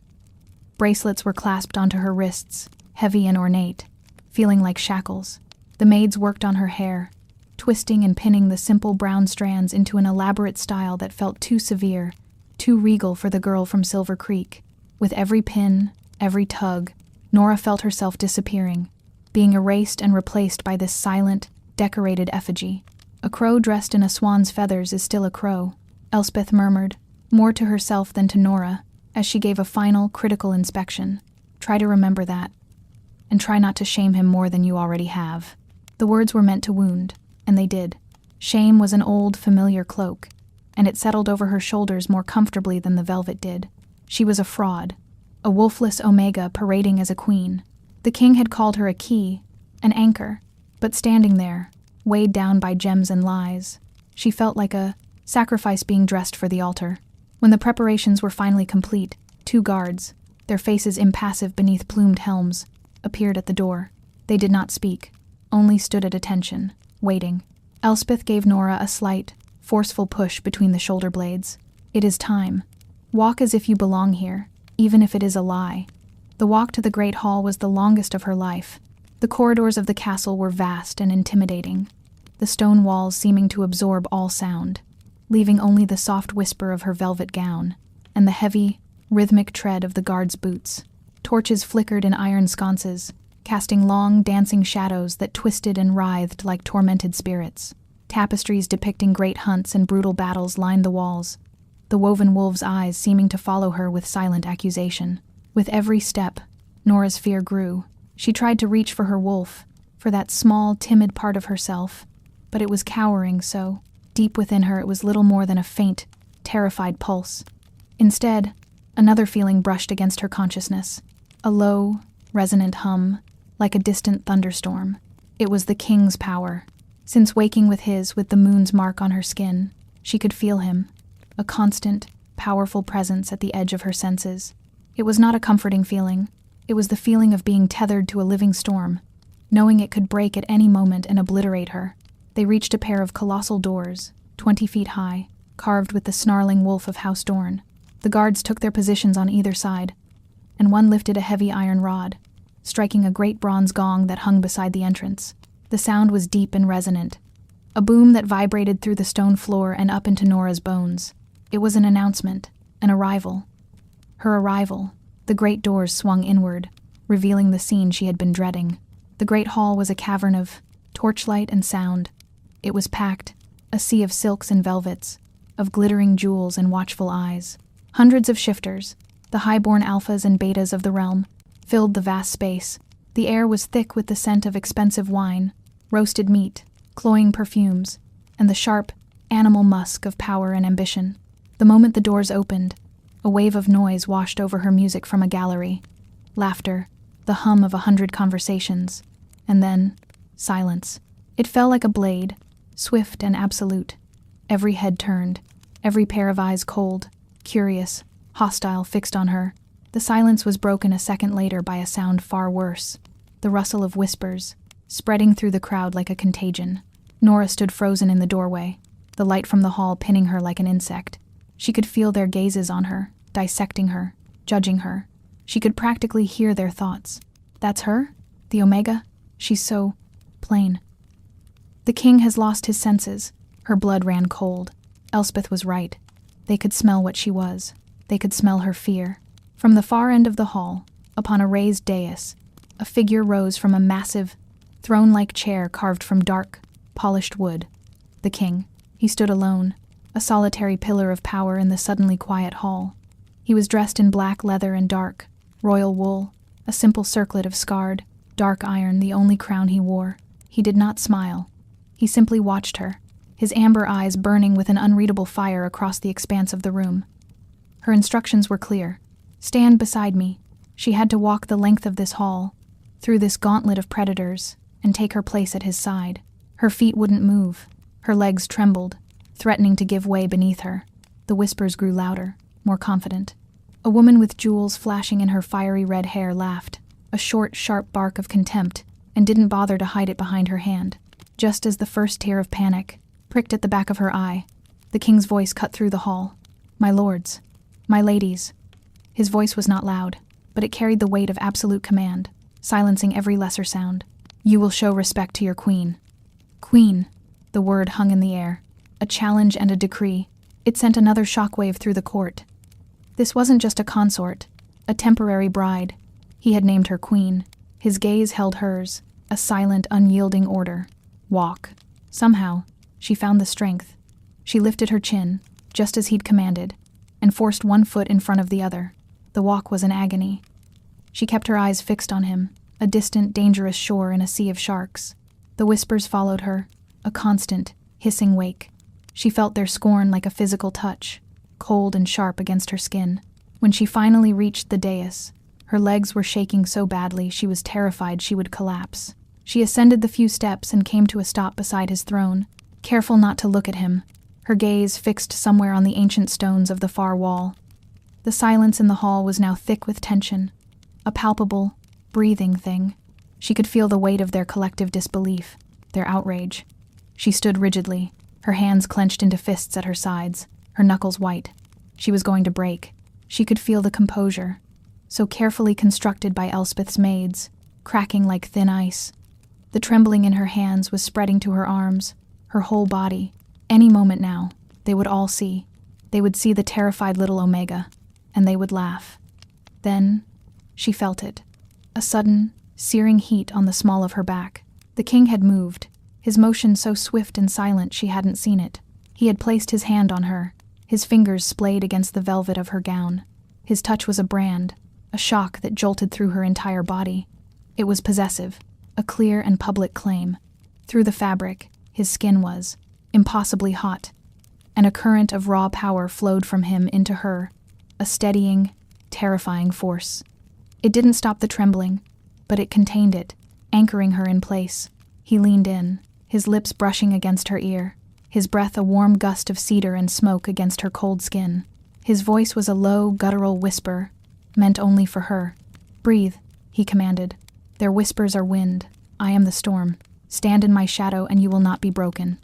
Bracelets were clasped onto her wrists, heavy and ornate, feeling like shackles. The maids worked on her hair, twisting and pinning the simple brown strands into an elaborate style that felt too severe, too regal for the girl from Silver Creek. With every pin, every tug, Nora felt herself disappearing, being erased and replaced by this silent, decorated effigy. "A crow dressed in a swan's feathers is still a crow," Elspeth murmured, more to herself than to Nora, as she gave a final, critical inspection. "Try to remember that, and try not to shame him more than you already have." The words were meant to wound, and they did. Shame was an old, familiar cloak, and it settled over her shoulders more comfortably than the velvet did. She was a fraud, a wolfless omega parading as a queen. The king had called her a key, an anchor, but standing there, weighed down by gems and lies, she felt like a sacrifice being dressed for the altar. When the preparations were finally complete, 2 guards, their faces impassive beneath plumed helms, appeared at the door. They did not speak, only stood at attention, waiting. Elspeth gave Nora a slight, forceful push between the shoulder blades. "It is time. Walk as if you belong here, even if it is a lie." The walk to the Great Hall was the longest of her life. The corridors of the castle were vast and intimidating, the stone walls seeming to absorb all sound, leaving only the soft whisper of her velvet gown and the heavy, rhythmic tread of the guards' boots. Torches flickered in iron sconces, casting long, dancing shadows that twisted and writhed like tormented spirits. Tapestries depicting great hunts and brutal battles lined the walls, the woven wolf's eyes seeming to follow her with silent accusation. With every step, Nora's fear grew. She tried to reach for her wolf, for that small, timid part of herself, but it was cowering so. Deep within her it was little more than a faint, terrified pulse. Instead, another feeling brushed against her consciousness, a low, resonant hum, like a distant thunderstorm. It was the king's power. Since waking with the moon's mark on her skin, she could feel him, a constant, powerful presence at the edge of her senses. It was not a comforting feeling. It was the feeling of being tethered to a living storm, knowing it could break at any moment and obliterate her. They reached a pair of colossal doors, 20 feet high, carved with the snarling wolf of House Dorn. The guards took their positions on either side, and one lifted a heavy iron rod, striking a great bronze gong that hung beside the entrance. The sound was deep and resonant, a boom that vibrated through the stone floor and up into Nora's bones. It was an announcement, an arrival. Her arrival. The great doors swung inward, revealing the scene she had been dreading. The great hall was a cavern of torchlight and sound. It was packed, a sea of silks and velvets, of glittering jewels and watchful eyes. Hundreds of shifters, the high-born alphas and betas of the realm, filled the vast space. The air was thick with the scent of expensive wine, roasted meat, cloying perfumes, and the sharp, animal musk of power and ambition. The moment the doors opened, a wave of noise washed over her music from a gallery. Laughter, the hum of 100 conversations, and then silence. It fell like a blade, swift and absolute. Every head turned, every pair of eyes cold, curious, hostile, fixed on her. The silence was broken a second later by a sound far worse, the rustle of whispers, spreading through the crowd like a contagion. Nora stood frozen in the doorway, the light from the hall pinning her like an insect. She could feel their gazes on her, dissecting her, judging her. She could practically hear their thoughts. That's her? The Omega? She's so plain. The king has lost his senses. Her blood ran cold. Elspeth was right. They could smell what she was. They could smell her fear. From the far end of the hall, upon a raised dais, a figure rose from a massive, throne-like chair carved from dark, polished wood. The king. He stood alone, a solitary pillar of power in the suddenly quiet hall. He was dressed in black leather and dark, royal wool, a simple circlet of scarred, dark iron, the only crown he wore. He did not smile. He simply watched her, his amber eyes burning with an unreadable fire across the expanse of the room. Her instructions were clear. Stand beside me. She had to walk the length of this hall, through this gauntlet of predators, and take her place at his side. Her feet wouldn't move. Her legs trembled, threatening to give way beneath her. The whispers grew louder, more confident. A woman with jewels flashing in her fiery red hair laughed, a short, sharp bark of contempt, and didn't bother to hide it behind her hand. Just as the first tear of panic pricked at the back of her eye, the king's voice cut through the hall. My lords, my ladies. His voice was not loud, but it carried the weight of absolute command, silencing every lesser sound. You will show respect to your queen. Queen. The word hung in the air, a challenge and a decree. It sent another shockwave through the court. This wasn't just a consort, a temporary bride. He had named her queen. His gaze held hers, a silent, unyielding order. Walk. Somehow, she found the strength. She lifted her chin, just as he'd commanded, and forced one foot in front of the other. The walk was an agony. She kept her eyes fixed on him, a distant, dangerous shore in a sea of sharks. The whispers followed her, a constant, hissing wake. She felt their scorn like a physical touch, cold and sharp against her skin. When she finally reached the dais, her legs were shaking so badly she was terrified she would collapse. She ascended the few steps and came to a stop beside his throne, careful not to look at him, her gaze fixed somewhere on the ancient stones of the far wall. The silence in the hall was now thick with tension, a palpable, breathing thing. She could feel the weight of their collective disbelief, their outrage. She stood rigidly, her hands clenched into fists at her sides, her knuckles white. She was going to break. She could feel the composure, so carefully constructed by Elspeth's maids, cracking like thin ice. The trembling in her hands was spreading to her arms, her whole body. Any moment now, they would all see. They would see the terrified little Omega, and they would laugh. Then, she felt it. A sudden, searing heat on the small of her back. The king had moved, his motion so swift and silent she hadn't seen it. He had placed his hand on her, his fingers splayed against the velvet of her gown. His touch was a brand, a shock that jolted through her entire body. It was possessive, a clear and public claim. Through the fabric, his skin was impossibly hot, and a current of raw power flowed from him into her, a steadying, terrifying force. It didn't stop the trembling, but it contained it, anchoring her in place. He leaned in, his lips brushing against her ear, his breath a warm gust of cedar and smoke against her cold skin. His voice was a low, guttural whisper, meant only for her. Breathe, he commanded. Their whispers are wind. I am the storm. Stand in my shadow and you will not be broken.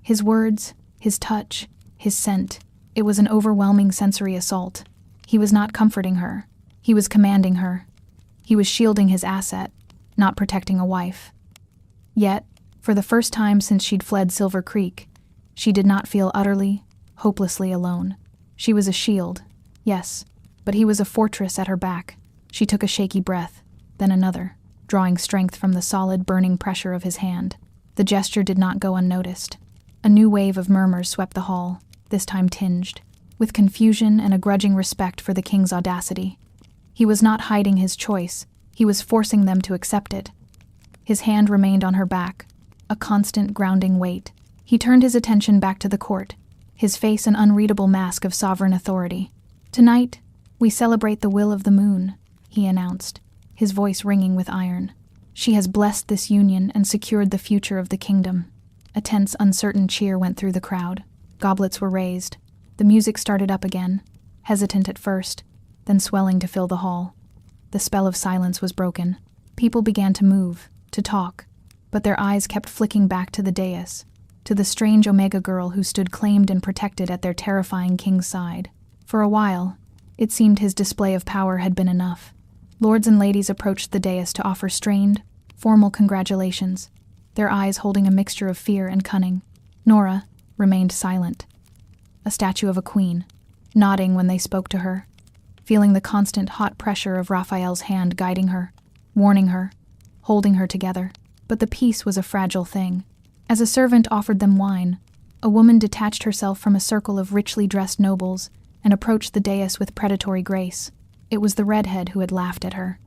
His words, his touch, his scent, it was an overwhelming sensory assault. He was not comforting her. He was commanding her. He was shielding his asset, not protecting a wife. Yet, for the first time since she'd fled Silver Creek, she did not feel utterly, hopelessly alone. She was a shield, yes, but he was a fortress at her back. She took a shaky breath, then another, drawing strength from the solid, burning pressure of his hand. The gesture did not go unnoticed. A new wave of murmurs swept the hall, this time tinged with confusion and a grudging respect for the king's audacity. He was not hiding his choice, he was forcing them to accept it. His hand remained on her back, a constant grounding weight. He turned his attention back to the court, his face an unreadable mask of sovereign authority. "Tonight, we celebrate the will of the moon," he announced, his voice ringing with iron. "She has blessed this union and secured the future of the kingdom." A tense, uncertain cheer went through the crowd. Goblets were raised. The music started up again, hesitant at first, then swelling to fill the hall. The spell of silence was broken. People began to move, to talk, but their eyes kept flicking back to the dais, to the strange Omega girl who stood claimed and protected at their terrifying king's side. For a while, it seemed his display of power had been enough. Lords and ladies approached the dais to offer strained, formal congratulations, their eyes holding a mixture of fear and cunning. Nora remained silent, a statue of a queen, nodding when they spoke to her, feeling the constant hot pressure of Raphael's hand guiding her, warning her, holding her together. But the peace was a fragile thing. As a servant offered them wine, a woman detached herself from a circle of richly dressed nobles and approached the dais with predatory grace. It was the redhead who had laughed at her.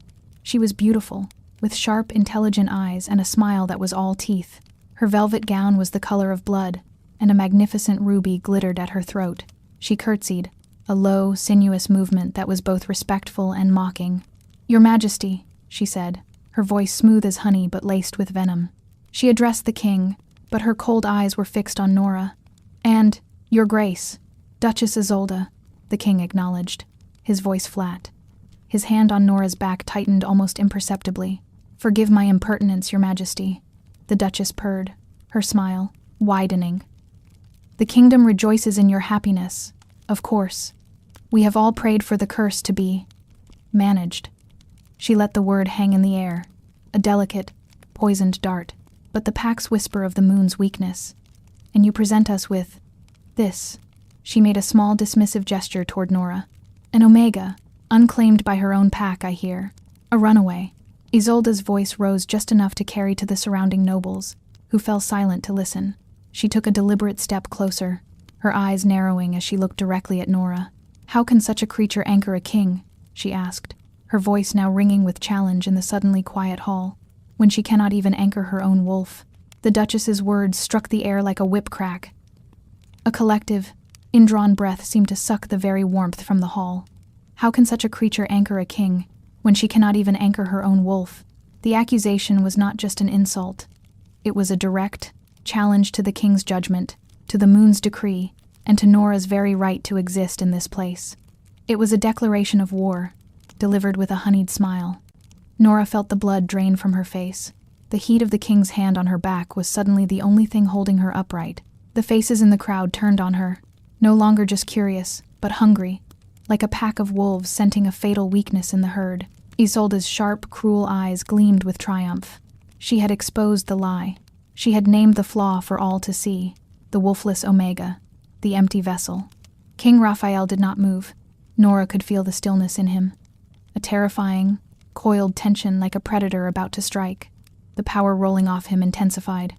She was beautiful, with sharp, intelligent eyes and a smile that was all teeth. Her velvet gown was the color of blood, and a magnificent ruby glittered at her throat. She curtsied, a low, sinuous movement that was both respectful and mocking. "Your Majesty," she said, her voice smooth as honey but laced with venom. She addressed the king, but her cold eyes were fixed on Nora. "And, Your Grace, Duchess Isolde," the king acknowledged, his voice flat. His hand on Nora's back tightened almost imperceptibly. "Forgive my impertinence, Your Majesty," the Duchess purred, her smile widening. "The kingdom rejoices in your happiness, of course. We have all prayed for the curse to be managed." She let the word hang in the air, a delicate, poisoned dart, but the pack's whisper of the moon's weakness. "And you present us with this." She made a small dismissive gesture toward Nora. "An Omega, unclaimed by her own pack, I hear. A runaway." Isolde's voice rose just enough to carry to the surrounding nobles, who fell silent to listen. She took a deliberate step closer, her eyes narrowing as she looked directly at Nora. "How can such a creature anchor a king?" she asked, her voice now ringing with challenge in the suddenly quiet hall. "When she cannot even anchor her own wolf." The Duchess's words struck the air like a whip crack. A collective, indrawn breath seemed to suck the very warmth from the hall. How can such a creature anchor a king, when she cannot even anchor her own wolf? The accusation was not just an insult. It was a direct challenge to the king's judgment, to the moon's decree, and to Nora's very right to exist in this place. It was a declaration of war, delivered with a honeyed smile. Nora felt the blood drain from her face. The heat of the king's hand on her back was suddenly the only thing holding her upright. The faces in the crowd turned on her, no longer just curious, but hungry, like a pack of wolves scenting a fatal weakness in the herd. Isolde's sharp, cruel eyes gleamed with triumph. She had exposed the lie. She had named the flaw for all to see, the wolfless Omega, the empty vessel. King Raphael did not move. Nora could feel the stillness in him, a terrifying, coiled tension like a predator about to strike. The power rolling off him intensified,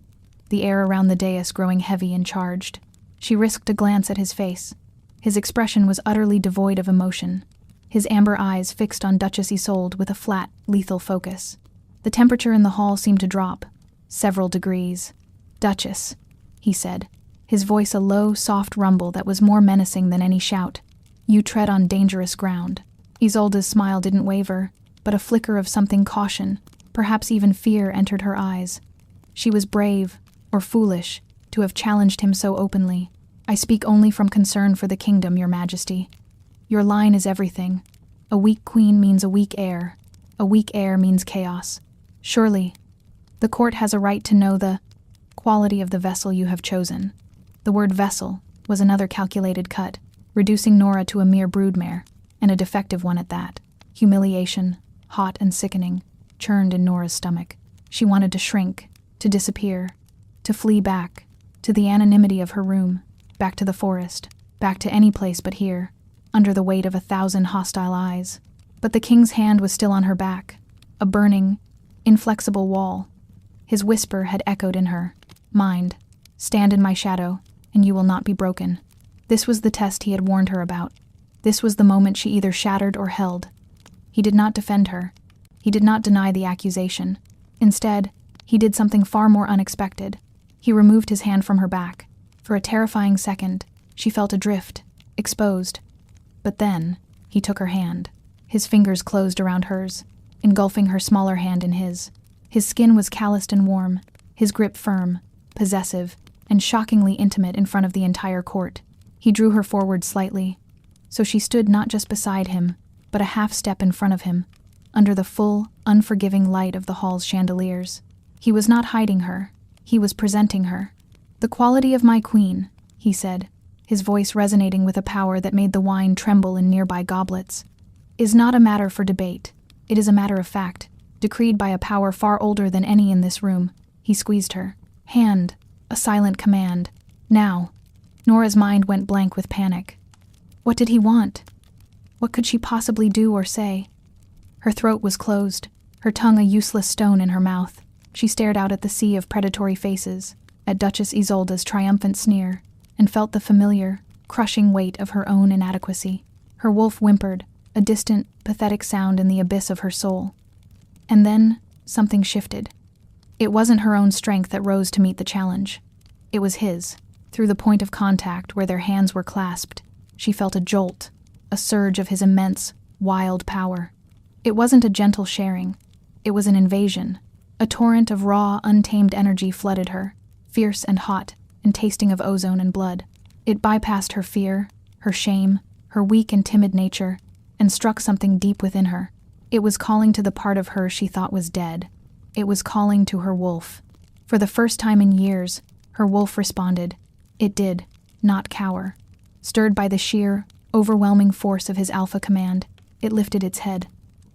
the air around the dais growing heavy and charged. She risked a glance at his face. His expression was utterly devoid of emotion, his amber eyes fixed on Duchess Isolde with a flat, lethal focus. The temperature in the hall seemed to drop, several degrees. "Duchess," he said, his voice a low, soft rumble that was more menacing than any shout. "You tread on dangerous ground." Isolde's smile didn't waver, but a flicker of something caution, perhaps even fear, entered her eyes. She was brave, or foolish, to have challenged him so openly. "I speak only from concern for the kingdom, Your Majesty. Your line is everything. A weak queen means a weak heir. A weak heir means chaos. Surely, the court has a right to know the quality of the vessel you have chosen." The word vessel was another calculated cut, reducing Nora to a mere broodmare, and a defective one at that. Humiliation, hot and sickening, churned in Nora's stomach. She wanted to shrink, to disappear, to flee back, to the anonymity of her room, back to the forest, back to any place but here, under the weight of 1,000 hostile eyes. But the king's hand was still on her back, a burning, inflexible wall. His whisper had echoed in her. "Mind, stand in my shadow, and you will not be broken." This was the test he had warned her about. This was the moment she either shattered or held. He did not defend her. He did not deny the accusation. Instead, he did something far more unexpected. He removed his hand from her back. For a terrifying second, she felt adrift, exposed. But then, he took her hand. His fingers closed around hers, engulfing her smaller hand in his. His skin was calloused and warm, his grip firm, possessive, and shockingly intimate in front of the entire court. He drew her forward slightly, so she stood not just beside him, but a half step in front of him, under the full, unforgiving light of the hall's chandeliers. He was not hiding her. He was presenting her. "The quality of my queen," he said, his voice resonating with a power that made the wine tremble in nearby goblets, "is not a matter for debate. It is a matter of fact, decreed by a power far older than any in this room." He squeezed her hand, a silent command. Now. Nora's mind went blank with panic. What did he want? What could she possibly do or say? Her throat was closed, her tongue a useless stone in her mouth. She stared out at the sea of predatory faces, at Duchess Isolda's triumphant sneer, and felt the familiar, crushing weight of her own inadequacy. Her wolf whimpered, a distant, pathetic sound in the abyss of her soul. And then, something shifted. It wasn't her own strength that rose to meet the challenge. It was his. Through the point of contact where their hands were clasped, she felt a jolt, a surge of his immense, wild power. It wasn't a gentle sharing. It was an invasion. A torrent of raw, untamed energy flooded her, fierce and hot, and tasting of ozone and blood. It bypassed her fear, her shame, her weak and timid nature, and struck something deep within her. It was calling to the part of her she thought was dead. It was calling to her wolf. For the first time in years, her wolf responded. It did, not cower. Stirred by the sheer, overwhelming force of his alpha command, it lifted its head.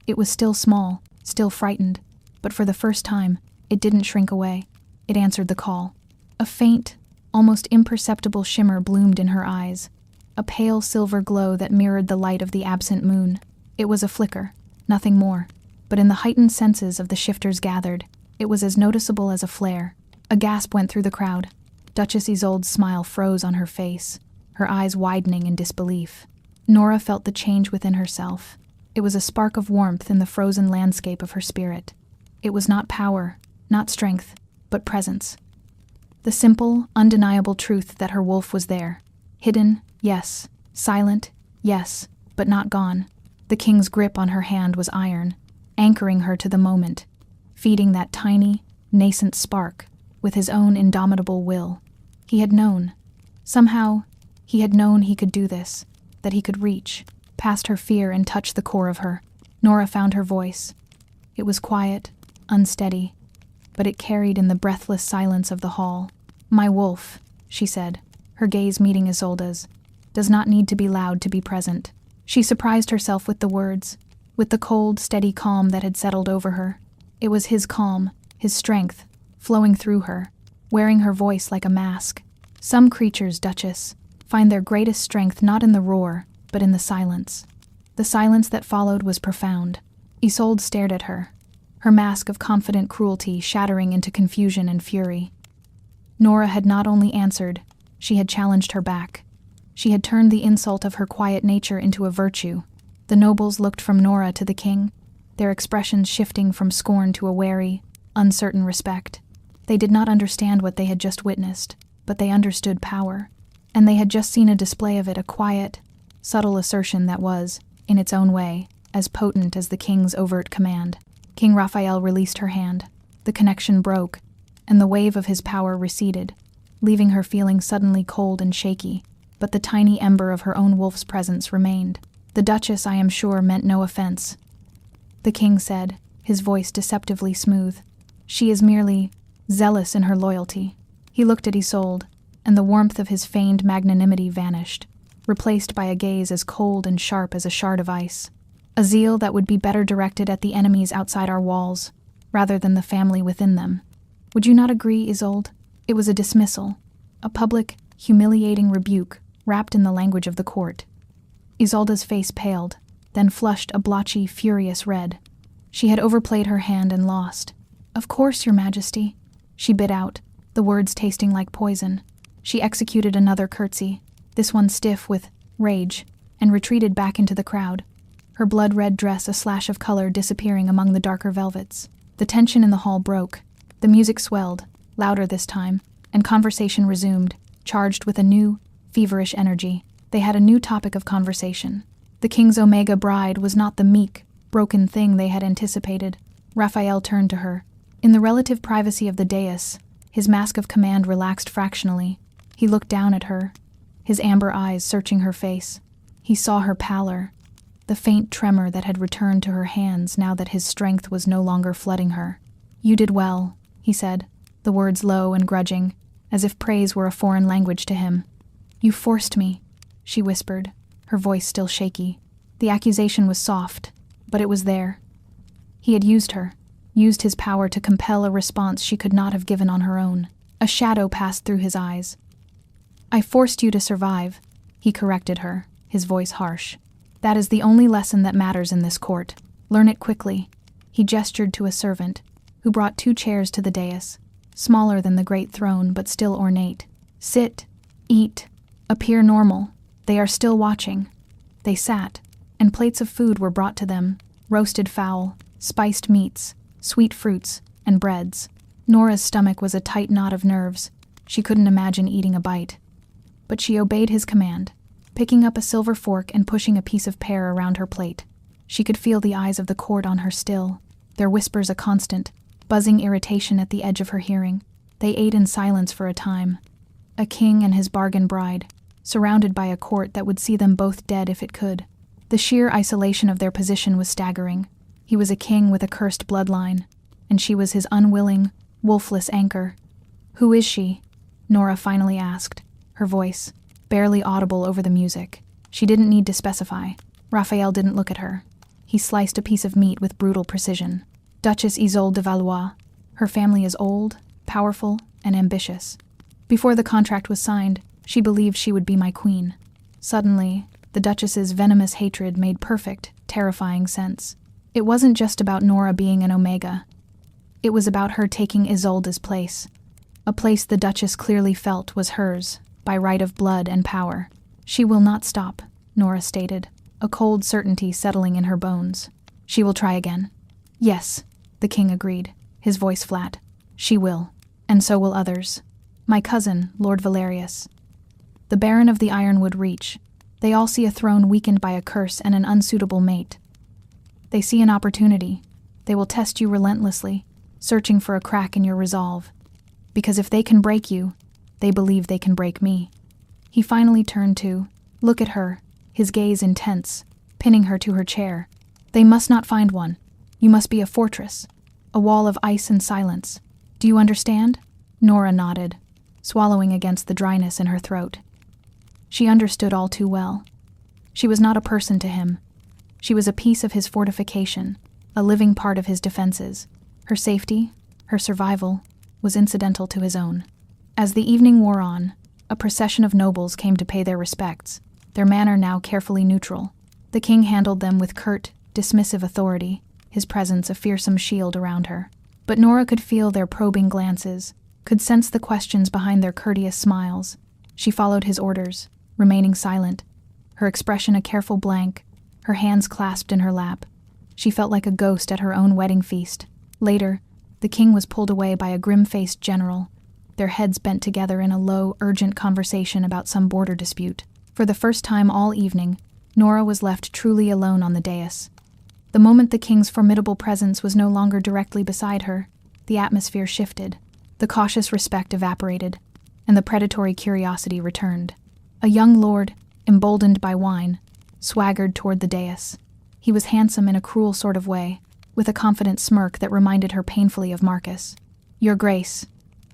It was still small, still frightened, but for the first time, it didn't shrink away. It answered the call. A faint, almost imperceptible shimmer bloomed in her eyes, a pale silver glow that mirrored the light of the absent moon. It was a flicker, nothing more, but in the heightened senses of the shifters gathered, it was as noticeable as a flare. A gasp went through the crowd. Duchess Isolde's smile froze on her face, her eyes widening in disbelief. Nora felt the change within herself. It was a spark of warmth in the frozen landscape of her spirit. It was not power, not strength, but presence. The simple, undeniable truth that her wolf was there. Hidden, yes. Silent, yes, but not gone. The king's grip on her hand was iron, anchoring her to the moment, feeding that tiny, nascent spark with his own indomitable will. He had known. Somehow, he had known he could do this, that he could reach past her fear and touch the core of her. Nora found her voice. It was quiet, unsteady, but it carried in the breathless silence of the hall. "My wolf," she said, her gaze meeting Isolde's, "does not need to be loud to be present." She surprised herself with the words, with the cold, steady calm that had settled over her. It was his calm, his strength, flowing through her, wearing her voice like a mask. Some creatures, Duchess, find their greatest strength not in the roar, but in the silence. The silence that followed was profound. Isolde stared at her, her mask of confident cruelty shattering into confusion and fury. Nora had not only answered, she had challenged her back. She had turned the insult of her quiet nature into a virtue. The nobles looked from Nora to the king, their expressions shifting from scorn to a wary, uncertain respect. They did not understand what they had just witnessed, but they understood power, and they had just seen a display of it, a quiet, subtle assertion that was, in its own way, as potent as the king's overt command. King Raphael released her hand. The connection broke, and the wave of his power receded, leaving her feeling suddenly cold and shaky, but the tiny ember of her own wolf's presence remained. "The Duchess, I am sure, meant no offense," the king said, his voice deceptively smooth. "She is merely zealous in her loyalty." He looked at Isolde, and the warmth of his feigned magnanimity vanished, replaced by a gaze as cold and sharp as a shard of ice. A zeal that would be better directed at the enemies outside our walls, rather than the family within them. Would you not agree, Isolde? It was a dismissal, a public, humiliating rebuke wrapped in the language of the court. Isolde's face paled, then flushed a blotchy, furious red. She had overplayed her hand and lost. "Of course, Your Majesty," she bit out, the words tasting like poison. She executed another curtsy, this one stiff with rage, and retreated back into the crowd, her blood-red dress a slash of color disappearing among the darker velvets. The tension in the hall broke. The music swelled, louder this time, and conversation resumed, charged with a new, feverish energy. They had a new topic of conversation. The king's Omega bride was not the meek, broken thing they had anticipated. Raphael turned to her. In the relative privacy of the dais, his mask of command relaxed fractionally. He looked down at her, his amber eyes searching her face. He saw her pallor, the faint tremor that had returned to her hands now that his strength was no longer flooding her. "You did well," he said, the words low and grudging, as if praise were a foreign language to him. "You forced me," she whispered, her voice still shaky. The accusation was soft, but it was there. He had used her, used his power to compel a response she could not have given on her own. A shadow passed through his eyes. "I forced you to survive," he corrected her, his voice harsh. "That is the only lesson that matters in this court. Learn it quickly." He gestured to a servant, who brought 2 chairs to the dais, smaller than the great throne but still ornate. "Sit, eat, appear normal. They are still watching." They sat, and plates of food were brought to them, roasted fowl, spiced meats, sweet fruits, and breads. Nora's stomach was a tight knot of nerves. She couldn't imagine eating a bite. But she obeyed his command, picking up a silver fork and pushing a piece of pear around her plate. She could feel the eyes of the court on her still, their whispers a constant, buzzing irritation at the edge of her hearing. They ate in silence for a time. A king and his bargain bride, surrounded by a court that would see them both dead if it could. The sheer isolation of their position was staggering. He was a king with a cursed bloodline, and she was his unwilling, wolfless anchor. "Who is she?" Nora finally asked, her voice barely audible over the music. She didn't need to specify. Raphael didn't look at her. He sliced a piece of meat with brutal precision. "Duchess Isolde de Valois. Her family is old, powerful, and ambitious. Before the contract was signed, she believed she would be my queen." Suddenly, the Duchess's venomous hatred made perfect, terrifying sense. It wasn't just about Nora being an Omega. It was about her taking Isolde's place. A place the Duchess clearly felt was hers, by right of blood and power. "She will not stop," Nora stated, a cold certainty settling in her bones. "She will try again." "Yes," the king agreed, his voice flat. "She will, and so will others. My cousin, Lord Valerius. The Baron of the Ironwood Reach. They all see a throne weakened by a curse and an unsuitable mate. They see an opportunity. They will test you relentlessly, searching for a crack in your resolve. Because if they can break you, they believe they can break me." He finally turned to, look at her, his gaze intense, pinning her to her chair. "They must not find one. You must be a fortress, a wall of ice and silence. Do you understand?" Nora nodded, swallowing against the dryness in her throat. She understood all too well. She was not a person to him. She was a piece of his fortification, a living part of his defenses. Her safety, her survival, was incidental to his own. As the evening wore on, a procession of nobles came to pay their respects, their manner now carefully neutral. The king handled them with curt, dismissive authority, his presence a fearsome shield around her. But Nora could feel their probing glances, could sense the questions behind their courteous smiles. She followed his orders, remaining silent, her expression a careful blank, her hands clasped in her lap. She felt like a ghost at her own wedding feast. Later, the king was pulled away by a grim-faced general, their heads bent together in a low, urgent conversation about some border dispute. For the first time all evening, Nora was left truly alone on the dais. The moment the king's formidable presence was no longer directly beside her, the atmosphere shifted, the cautious respect evaporated, and the predatory curiosity returned. A young lord, emboldened by wine, swaggered toward the dais. He was handsome in a cruel sort of way, with a confident smirk that reminded her painfully of Marcus. "Your Grace,"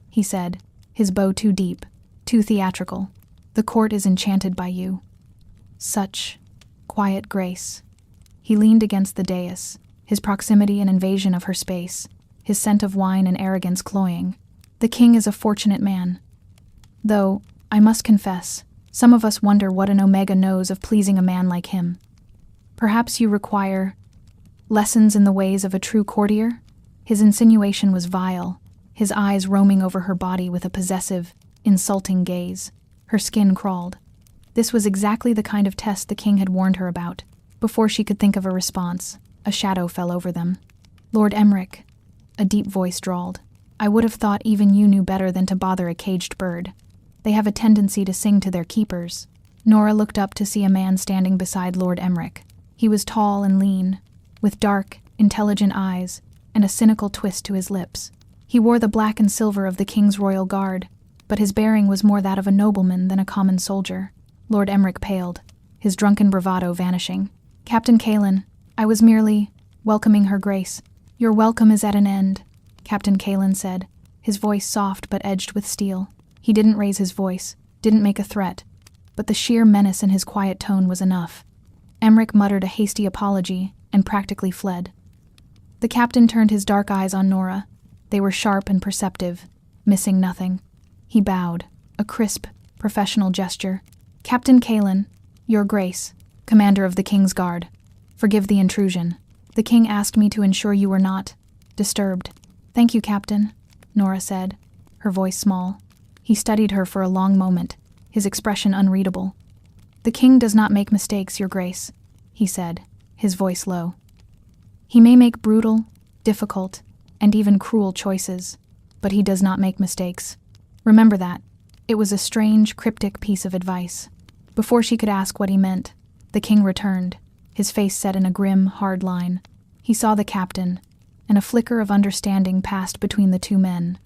he said, his bow too deep, too theatrical. "The court is enchanted by you." Such quiet grace. He leaned against the dais, his proximity an invasion of her space, his scent of wine and arrogance cloying. "The king is a fortunate man. Though, I must confess, some of us wonder what an Omega knows of pleasing a man like him. Perhaps you require lessons in the ways of a true courtier?" His insinuation was vile, his eyes roaming over her body with a possessive, insulting gaze. Her skin crawled. This was exactly the kind of test the king had warned her about. Before she could think of a response, a shadow fell over them. "Lord Emmerich," a deep voice drawled. I would have thought even you knew better than to bother a caged bird. They have a tendency to sing to their keepers." Nora looked up to see a man standing beside Lord Emmerich. He was tall and lean, with dark, intelligent eyes and a cynical twist to his lips. He wore the black and silver of the King's Royal Guard, but his bearing was more that of a nobleman than a common soldier. Lord Emmerich paled, his drunken bravado vanishing. "Captain Kalen, I was merely welcoming her grace." "Your welcome is at an end," Captain Kalen said, his voice soft but edged with steel. He didn't raise his voice, didn't make a threat, but the sheer menace in his quiet tone was enough. Emmerich muttered a hasty apology and practically fled. The captain turned his dark eyes on Nora. They were sharp and perceptive, missing nothing. He bowed, a crisp, professional gesture. "Captain Kalen, Your Grace, Commander of the King's Guard, forgive the intrusion. The King asked me to ensure you were not disturbed." "Thank you, Captain," Nora said, her voice small. He studied her for a long moment, his expression unreadable. "The King does not make mistakes, Your Grace," he said, his voice low. "He may make brutal, difficult, and even cruel choices, but he does not make mistakes. Remember that." It was a strange, cryptic piece of advice. Before she could ask what he meant, the King returned, his face set in a grim, hard line. He saw the captain, and a flicker of understanding passed between the two men.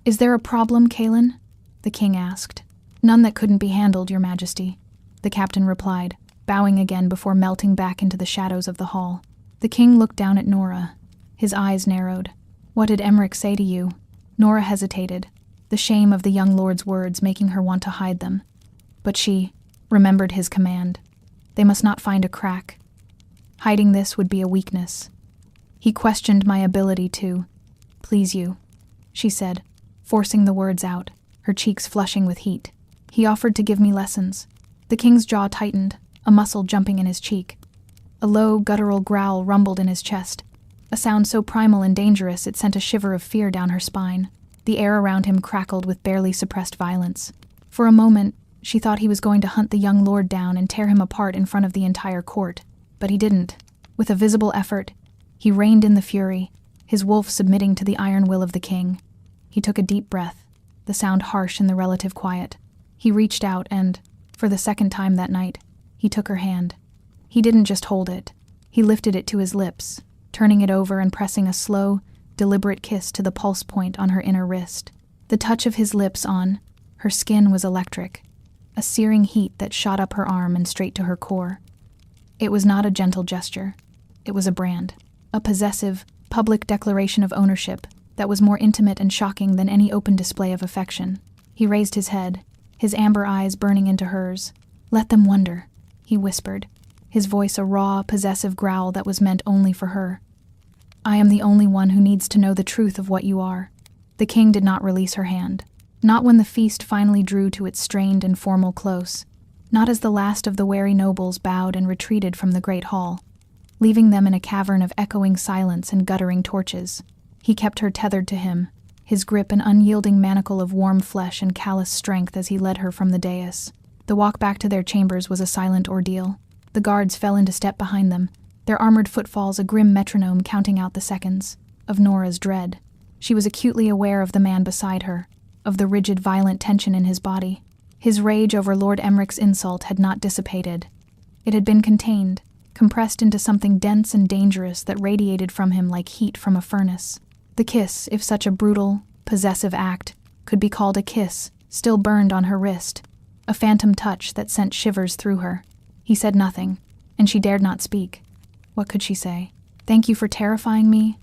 "Is there a problem, Kalen?" the King asked. "None that couldn't be handled, Your Majesty," the captain replied, bowing again before melting back into the shadows of the hall. The King looked down at Nora. His eyes narrowed. "What did Emmerich say to you?" Nora hesitated, the shame of the young lord's words making her want to hide them. But she remembered his command. They must not find a crack. Hiding this would be a weakness. "He questioned my ability to please you," she said, forcing the words out, her cheeks flushing with heat. "He offered to give me lessons." The King's jaw tightened, a muscle jumping in his cheek. A low, guttural growl rumbled in his chest, a sound so primal and dangerous it sent a shiver of fear down her spine. The air around him crackled with barely suppressed violence. For a moment, she thought he was going to hunt the young lord down and tear him apart in front of the entire court, but he didn't. With a visible effort, he reined in the fury, his wolf submitting to the iron will of the King. He took a deep breath, the sound harsh in the relative quiet. He reached out and, for the second time that night, he took her hand. He didn't just hold it. He lifted it to his lips, turning it over and pressing a slow, deliberate kiss to the pulse point on her inner wrist. The touch of his lips on her skin was electric, a searing heat that shot up her arm and straight to her core. It was not a gentle gesture. It was a brand, a possessive, public declaration of ownership that was more intimate and shocking than any open display of affection. He raised his head, his amber eyes burning into hers. "Let them wonder," he whispered, his voice a raw, possessive growl that was meant only for her. "I am the only one who needs to know the truth of what you are." The King did not release her hand. Not when the feast finally drew to its strained and formal close. Not as the last of the wary nobles bowed and retreated from the great hall, leaving them in a cavern of echoing silence and guttering torches. He kept her tethered to him, his grip an unyielding manacle of warm flesh and callous strength as he led her from the dais. The walk back to their chambers was a silent ordeal. The guards fell into step behind them, their armored footfalls a grim metronome counting out the seconds of Nora's dread. She was acutely aware of the man beside her, of the rigid, violent tension in his body. His rage over Lord Emmerich's insult had not dissipated. It had been contained, compressed into something dense and dangerous that radiated from him like heat from a furnace. The kiss, if such a brutal, possessive act could be called a kiss, still burned on her wrist, a phantom touch that sent shivers through her. He said nothing, and she dared not speak. What could she say? "Thank you for terrifying me.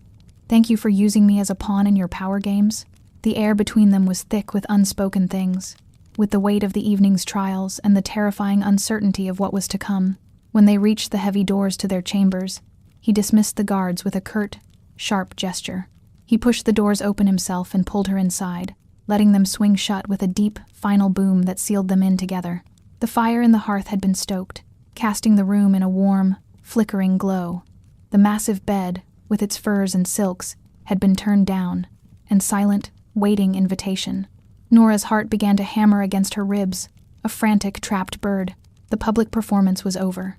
Thank you for using me as a pawn in your power games." The air between them was thick with unspoken things, with the weight of the evening's trials and the terrifying uncertainty of what was to come. When they reached the heavy doors to their chambers, he dismissed the guards with a curt, sharp gesture. He pushed the doors open himself and pulled her inside, letting them swing shut with a deep, final boom that sealed them in together. The fire in the hearth had been stoked, casting the room in a warm, flickering glow. The massive bed, with its furs and silks, had been turned down, and silent, waiting invitation. Nora's heart began to hammer against her ribs, a frantic, trapped bird. The public performance was over.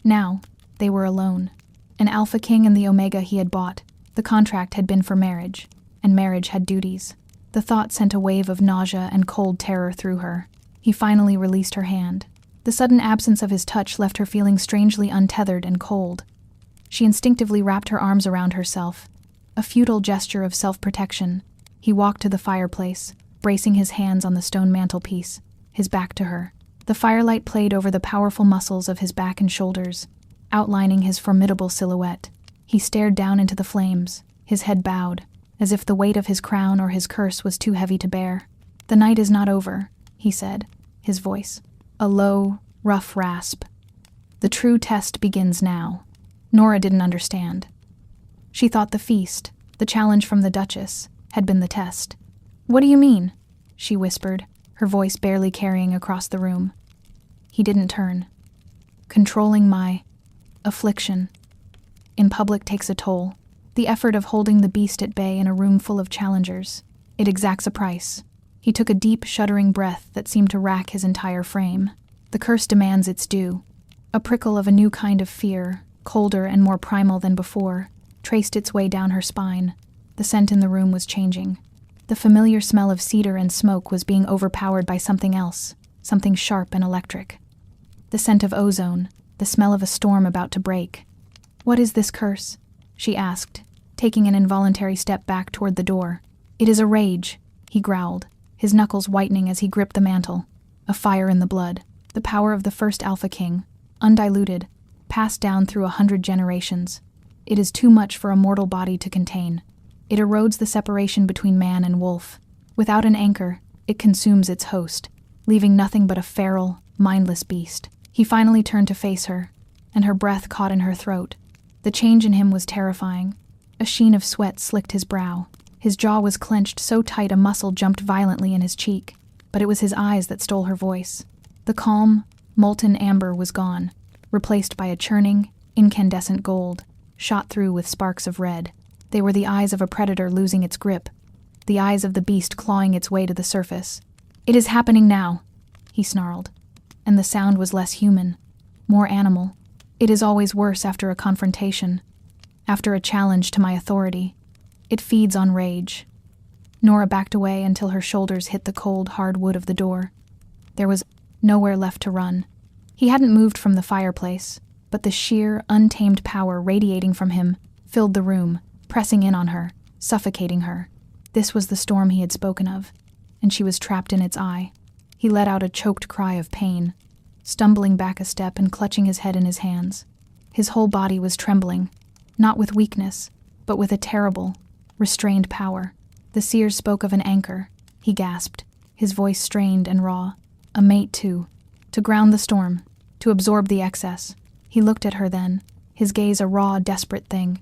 Now, they were alone. An Alpha King and the Omega he had bought. The contract had been for marriage. and marriage had duties. The thought sent a wave of nausea and cold terror through her. He finally released her hand. The sudden absence of his touch left her feeling strangely untethered and cold. She instinctively wrapped her arms around herself, a futile gesture of self-protection. He walked to the fireplace, bracing his hands on the stone mantelpiece, his back to her. The firelight played over the powerful muscles of his back and shoulders, outlining his formidable silhouette. He stared down into the flames, his head bowed, as if the weight of his crown or his curse was too heavy to bear. "The night is not over," he said, his voice a low, rough rasp. "The true test begins now." Nora didn't understand. She thought the feast, the challenge from the Duchess, had been the test. "What do you mean?" she whispered, her voice barely carrying across the room. He didn't turn. "Controlling my affliction in public takes a toll. The effort of holding the beast at bay in a room full of challengers. It exacts a price." He took a deep, shuddering breath that seemed to rack his entire frame. "The curse demands its due." A prickle of a new kind of fear, colder and more primal than before, traced its way down her spine. The scent in the room was changing. The familiar smell of cedar and smoke was being overpowered by something else, something sharp and electric. The scent of ozone, the smell of a storm about to break. "What is this curse?" she asked, taking an involuntary step back toward the door. "It is a rage," he growled, his knuckles whitening as he gripped the mantle. "A fire in the blood, the power of the first Alpha King, undiluted, passed down through 100 generations. It is too much for a mortal body to contain. It erodes the separation between man and wolf. Without an anchor, it consumes its host, leaving nothing but a feral, mindless beast." He finally turned to face her, and her breath caught in her throat. The change in him was terrifying. A sheen of sweat slicked his brow. His jaw was clenched so tight a muscle jumped violently in his cheek, but it was his eyes that stole her voice. The calm, molten amber was gone, replaced by a churning, incandescent gold, shot through with sparks of red. They were the eyes of a predator losing its grip, the eyes of the beast clawing its way to the surface. "It is happening now," he snarled, and the sound was less human, more animal. "It is always worse after a confrontation, after a challenge to my authority. It feeds on rage." Nora backed away until her shoulders hit the cold, hard wood of the door. There was nowhere left to run. He hadn't moved from the fireplace, but the sheer, untamed power radiating from him filled the room, pressing in on her, suffocating her. This was the storm he had spoken of, and she was trapped in its eye. He let out a choked cry of pain, stumbling back a step and clutching his head in his hands. His whole body was trembling, not with weakness, but with a terrible, restrained power. The seers spoke of an anchor, he gasped, his voice strained and raw. A mate, too. To ground the storm, to absorb the excess. He looked at her then, his gaze a raw, desperate thing.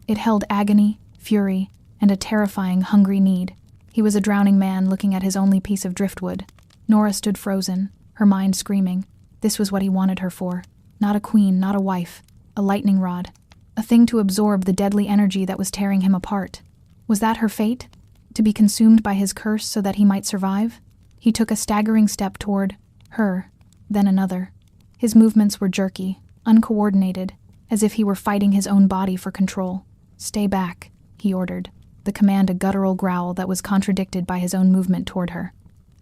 It held agony, fury, and a terrifying, hungry need. He was a drowning man looking at his only piece of driftwood. Nora stood frozen, her mind screaming. This was what he wanted her for. Not a queen, not a wife. A lightning rod. A thing to absorb the deadly energy that was tearing him apart. Was that her fate? To be consumed by his curse so that he might survive? He took a staggering step toward her, then another. His movements were jerky, uncoordinated, as if he were fighting his own body for control. "Stay back," he ordered, the command a guttural growl that was contradicted by his own movement toward her.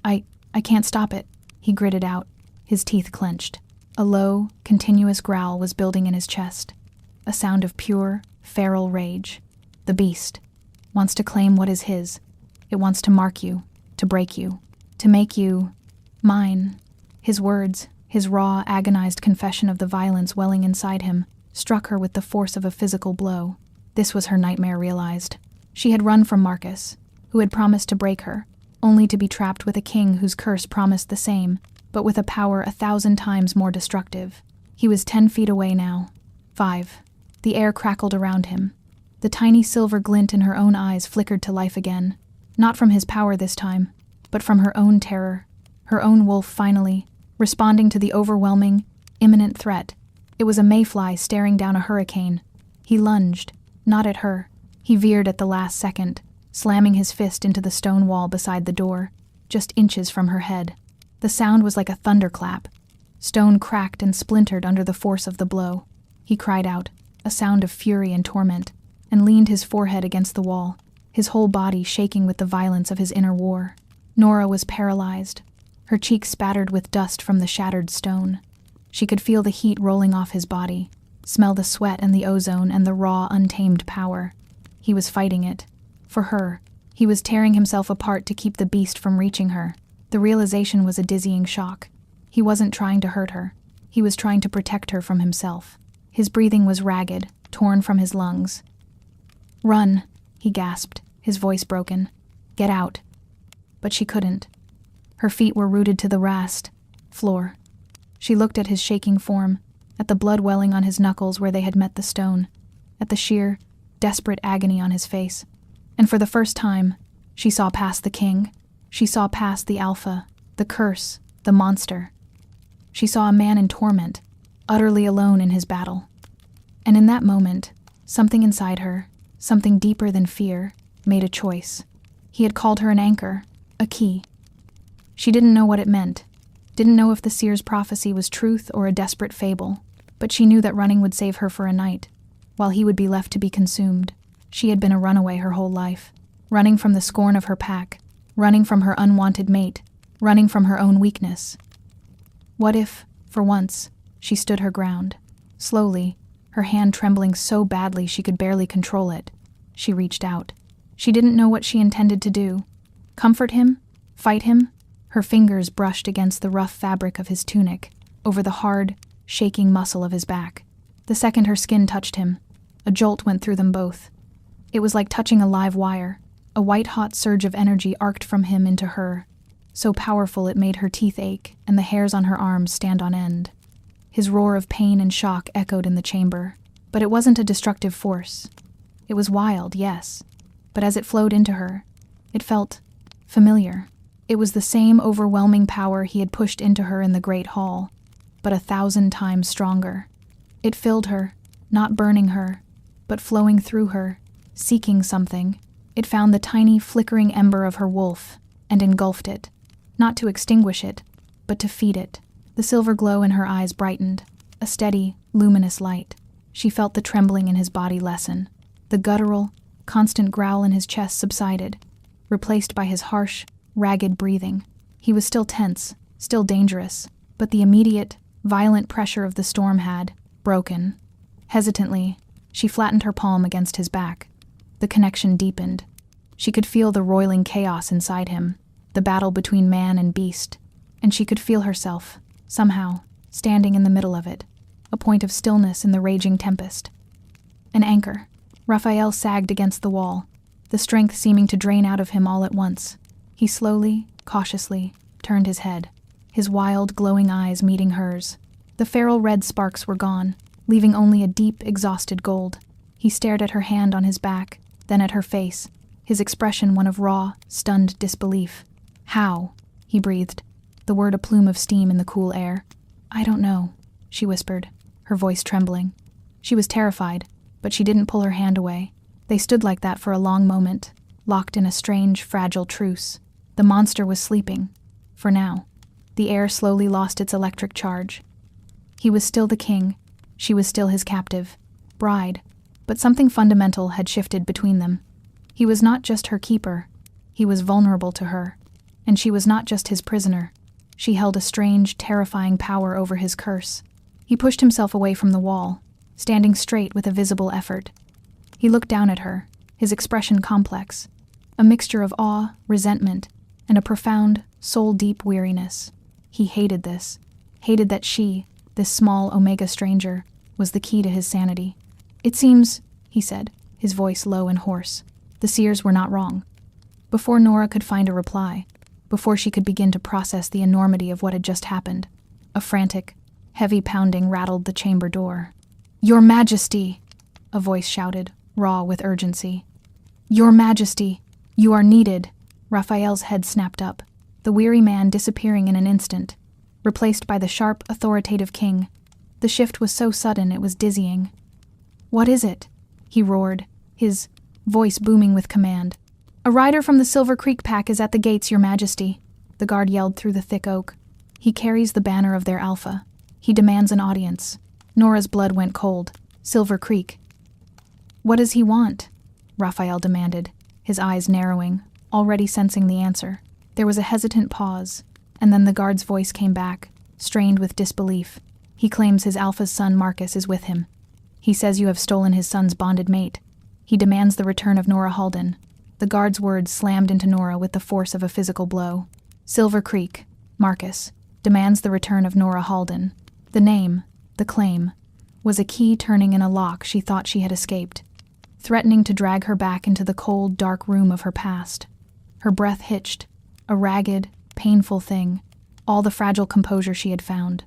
I can't stop it," he gritted out, his teeth clenched. A low, continuous growl was building in his chest, a sound of pure, feral rage. The beast wants to claim what is his. It wants to mark you, to break you, to make you mine. His words, his raw, agonized confession of the violence welling inside him, struck her with the force of a physical blow. This was her nightmare realized. She had run from Marcus, who had promised to break her, only to be trapped with a king whose curse promised the same, but with a power 1,000 times more destructive. He was 10 feet away now. 5. The air crackled around him. The tiny silver glint in her own eyes flickered to life again, not from his power this time, but from her own terror, her own wolf finally, responding to the overwhelming, imminent threat. It was a mayfly staring down a hurricane. He lunged, not at her. He veered at the last second, slamming his fist into the stone wall beside the door, just inches from her head. The sound was like a thunderclap. Stone cracked and splintered under the force of the blow. He cried out, a sound of fury and torment, and leaned his forehead against the wall. his whole body shaking with the violence of his inner war. Nora was paralyzed, her cheeks spattered with dust from the shattered stone. She could feel the heat rolling off his body, smell the sweat and the ozone and the raw, untamed power. He was fighting it. For her. He was tearing himself apart to keep the beast from reaching her. The realization was a dizzying shock. He wasn't trying to hurt her. He was trying to protect her from himself. His breathing was ragged, torn from his lungs. "Run," he gasped, his voice broken. "Get out." But she couldn't. Her feet were rooted to the floor. She looked at his shaking form, at the blood welling on his knuckles where they had met the stone, at the sheer, desperate agony on his face. And for the first time, she saw past the king. She saw past the alpha, the curse, the monster. She saw a man in torment, utterly alone in his battle. And in that moment, something inside her, something deeper than fear, made a choice. He had called her an anchor, a key. She didn't know what it meant, didn't know if the seer's prophecy was truth or a desperate fable, but she knew that running would save her for a night, while he would be left to be consumed. She had been a runaway her whole life, running from the scorn of her pack, running from her unwanted mate, running from her own weakness. What if, for once, she stood her ground? Slowly, her hand trembling so badly she could barely control it, she reached out. She didn't know what she intended to do. Comfort him? Fight him? Her fingers brushed against the rough fabric of his tunic, over the hard, shaking muscle of his back. The second her skin touched him, a jolt went through them both. It was like touching a live wire. A white-hot surge of energy arced from him into her, so powerful it made her teeth ache and the hairs on her arms stand on end. His roar of pain and shock echoed in the chamber, but it wasn't a destructive force. It was wild, yes, but as it flowed into her, it felt familiar. It was the same overwhelming power he had pushed into her in the Great Hall, but 1,000 times stronger. It filled her, not burning her, but flowing through her, seeking something. It found the tiny, flickering ember of her wolf and engulfed it, not to extinguish it, but to feed it. The silver glow in her eyes brightened, a steady, luminous light. She felt the trembling in his body lessen. The guttural, constant growl in his chest subsided, replaced by his harsh, ragged breathing. He was still tense, still dangerous, but the immediate, violent pressure of the storm had broken. Hesitantly, she flattened her palm against his back. The connection deepened. She could feel the roiling chaos inside him, the battle between man and beast, and she could feel herself, somehow, standing in the middle of it, a point of stillness in the raging tempest. An anchor. Raphael sagged against the wall, the strength seeming to drain out of him all at once. He slowly, cautiously, turned his head, his wild, glowing eyes meeting hers. The feral red sparks were gone, leaving only a deep, exhausted gold. He stared at her hand on his back, then at her face, his expression one of raw, stunned disbelief. "How?" he breathed, the word a plume of steam in the cool air. "I don't know," she whispered, her voice trembling. She was terrified, but she didn't pull her hand away. They stood like that for a long moment, locked in a strange, fragile truce. The monster was sleeping. For now. The air slowly lost its electric charge. He was still the king. She was still his captive, bride, but something fundamental had shifted between them. He was not just her keeper. He was vulnerable to her, and she was not just his prisoner. She held a strange, terrifying power over his curse. He pushed himself away from the wall, standing straight with a visible effort. He looked down at her, his expression complex, a mixture of awe, resentment, and a profound, soul-deep weariness. He hated this, hated that she, this small Omega stranger, was the key to his sanity. "It seems," he said, his voice low and hoarse, "the seers were not wrong." Before Nora could find a reply, before she could begin to process the enormity of what had just happened, a frantic, heavy pounding rattled the chamber door. "Your Majesty!" a voice shouted, raw with urgency. "Your Majesty! You are needed!" Raphael's head snapped up, the weary man disappearing in an instant, replaced by the sharp, authoritative king. The shift was so sudden it was dizzying. "What is it?" he roared, his voice booming with command. "A rider from the Silver Creek pack is at the gates, Your Majesty," the guard yelled through the thick oak. "He carries the banner of their alpha. He demands an audience." Nora's blood went cold. Silver Creek. "What does he want?" Raphael demanded, his eyes narrowing, already sensing the answer. There was a hesitant pause, and then the guard's voice came back, strained with disbelief. He claims his alpha's son Marcus is with him. He says you have stolen his son's bonded mate. He demands the return of Nora Halden. The guard's words slammed into Nora with the force of a physical blow. Silver Creek, Marcus, demands the return of Nora Halden. The name, the claim, was a key turning in a lock she thought she had escaped, threatening to drag her back into the cold, dark room of her past. Her breath hitched, a ragged, painful thing, all the fragile composure she had found,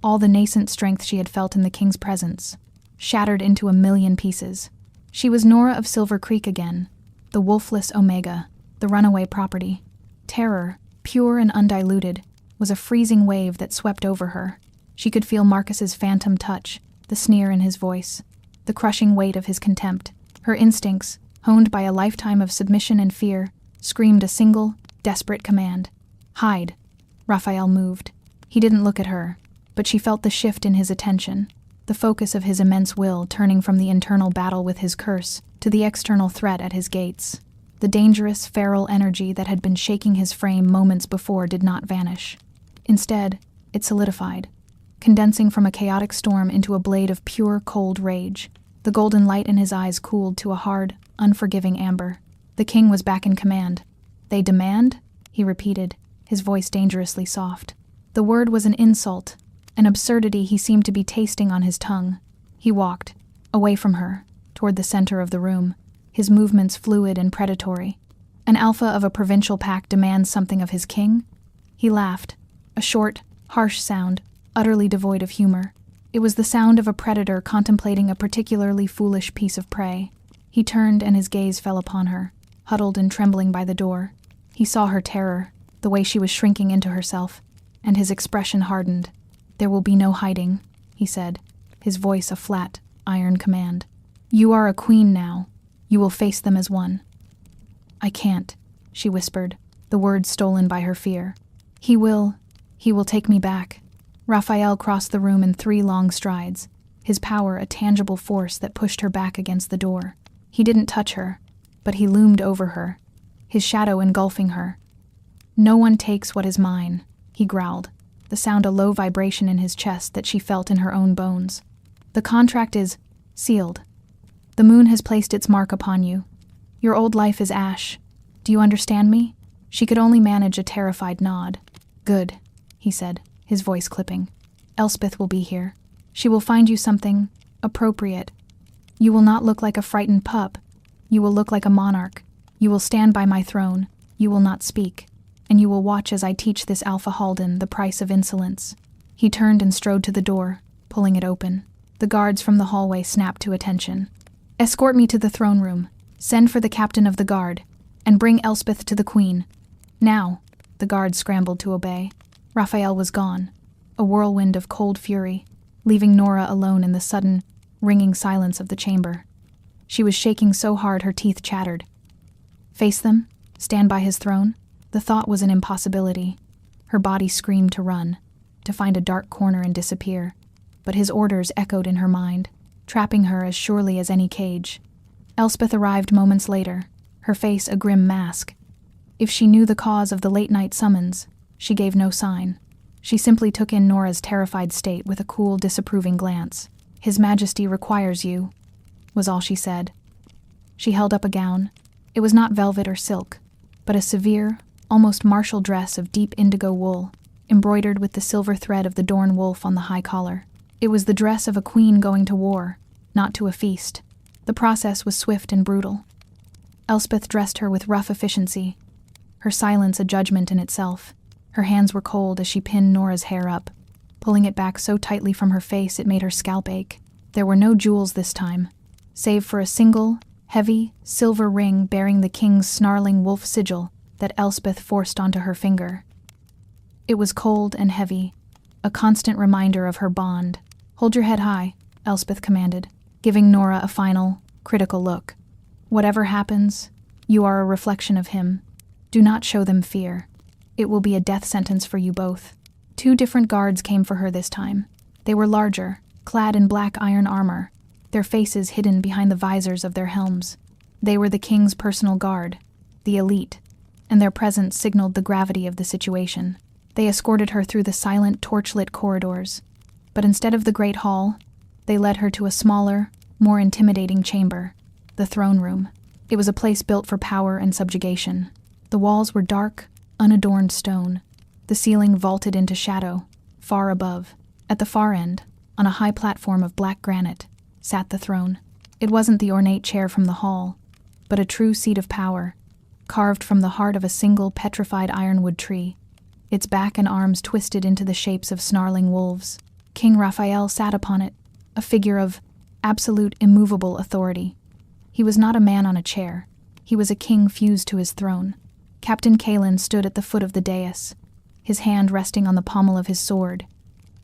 all the nascent strength she had felt in the king's presence, shattered into a million pieces. She was Nora of Silver Creek again, the wolfless Omega, the runaway property. Terror, pure and undiluted, was a freezing wave that swept over her. She could feel Marcus's phantom touch, the sneer in his voice, the crushing weight of his contempt. Her instincts, honed by a lifetime of submission and fear, screamed a single, desperate command. Hide. Raphael moved. He didn't look at her, but she felt the shift in his attention, the focus of his immense will turning from the internal battle with his curse to the external threat at his gates. The dangerous, feral energy that had been shaking his frame moments before did not vanish. Instead, it solidified, condensing from a chaotic storm into a blade of pure, cold rage. The golden light in his eyes cooled to a hard, unforgiving amber. The king was back in command. They demand? He repeated, his voice dangerously soft. The word was an insult, an absurdity he seemed to be tasting on his tongue. He walked, away from her, toward the center of the room, his movements fluid and predatory. An alpha of a provincial pack demands something of his king? He laughed, a short, harsh sound, utterly devoid of humor. It was the sound of a predator contemplating a particularly foolish piece of prey. He turned and his gaze fell upon her, huddled and trembling by the door. He saw her terror, the way she was shrinking into herself, and his expression hardened. There will be no hiding, he said, his voice a flat, iron command. You are a queen now. You will face them as one. I can't, she whispered, the words stolen by her fear. He will take me back. Raphael crossed the room in 3 long strides, his power a tangible force that pushed her back against the door. He didn't touch her, but he loomed over her, his shadow engulfing her. No one takes what is mine, he growled, the sound a low vibration in his chest that she felt in her own bones. The contract is sealed. The moon has placed its mark upon you. Your old life is ash. Do you understand me? She could only manage a terrified nod. Good, he said, his voice clipping. Elspeth will be here. She will find you something appropriate. You will not look like a frightened pup. You will look like a monarch. You will stand by my throne. You will not speak. And you will watch as I teach this Alpha Halden the price of insolence. He turned and strode to the door, pulling it open. The guards from the hallway snapped to attention. Escort me to the throne room. Send for the captain of the guard. And bring Elspeth to the queen. Now. The guards scrambled to obey. Raphael was gone, a whirlwind of cold fury, leaving Nora alone in the sudden, ringing silence of the chamber. She was shaking so hard her teeth chattered. Face them? Stand by his throne? The thought was an impossibility. Her body screamed to run, to find a dark corner and disappear, but his orders echoed in her mind, trapping her as surely as any cage. Elspeth arrived moments later, her face a grim mask. If she knew the cause of the late-night summons, she gave no sign. She simply took in Nora's terrified state with a cool, disapproving glance. His Majesty requires you, was all she said. She held up a gown. It was not velvet or silk, but a severe, almost martial dress of deep indigo wool, embroidered with the silver thread of the Dorn wolf on the high collar. It was the dress of a queen going to war, not to a feast. The process was swift and brutal. Elspeth dressed her with rough efficiency, her silence a judgment in itself. Her hands were cold as she pinned Nora's hair up, pulling it back so tightly from her face it made her scalp ache. There were no jewels this time, save for a single, heavy, silver ring bearing the king's snarling wolf sigil that Elspeth forced onto her finger. It was cold and heavy, a constant reminder of her bond. Hold your head high, Elspeth commanded, giving Nora a final, critical look. Whatever happens, you are a reflection of him. Do not show them fear. It will be a death sentence for you both. 2 different guards came for her this time. They were larger, clad in black iron armor, their faces hidden behind the visors of their helms. They were the king's personal guard, the elite, and their presence signaled the gravity of the situation. They escorted her through the silent, torchlit corridors, but instead of the great hall, they led her to a smaller, more intimidating chamber, the throne room. It was a place built for power and subjugation. The walls were dark, unadorned stone, the ceiling vaulted into shadow, far above. At the far end, on a high platform of black granite, sat the throne. It wasn't the ornate chair from the hall, but a true seat of power, carved from the heart of a single petrified ironwood tree, its back and arms twisted into the shapes of snarling wolves. King Raphael sat upon it, a figure of absolute immovable authority. He was not a man on a chair. He was a king fused to his throne. Captain Kalen stood at the foot of the dais, his hand resting on the pommel of his sword,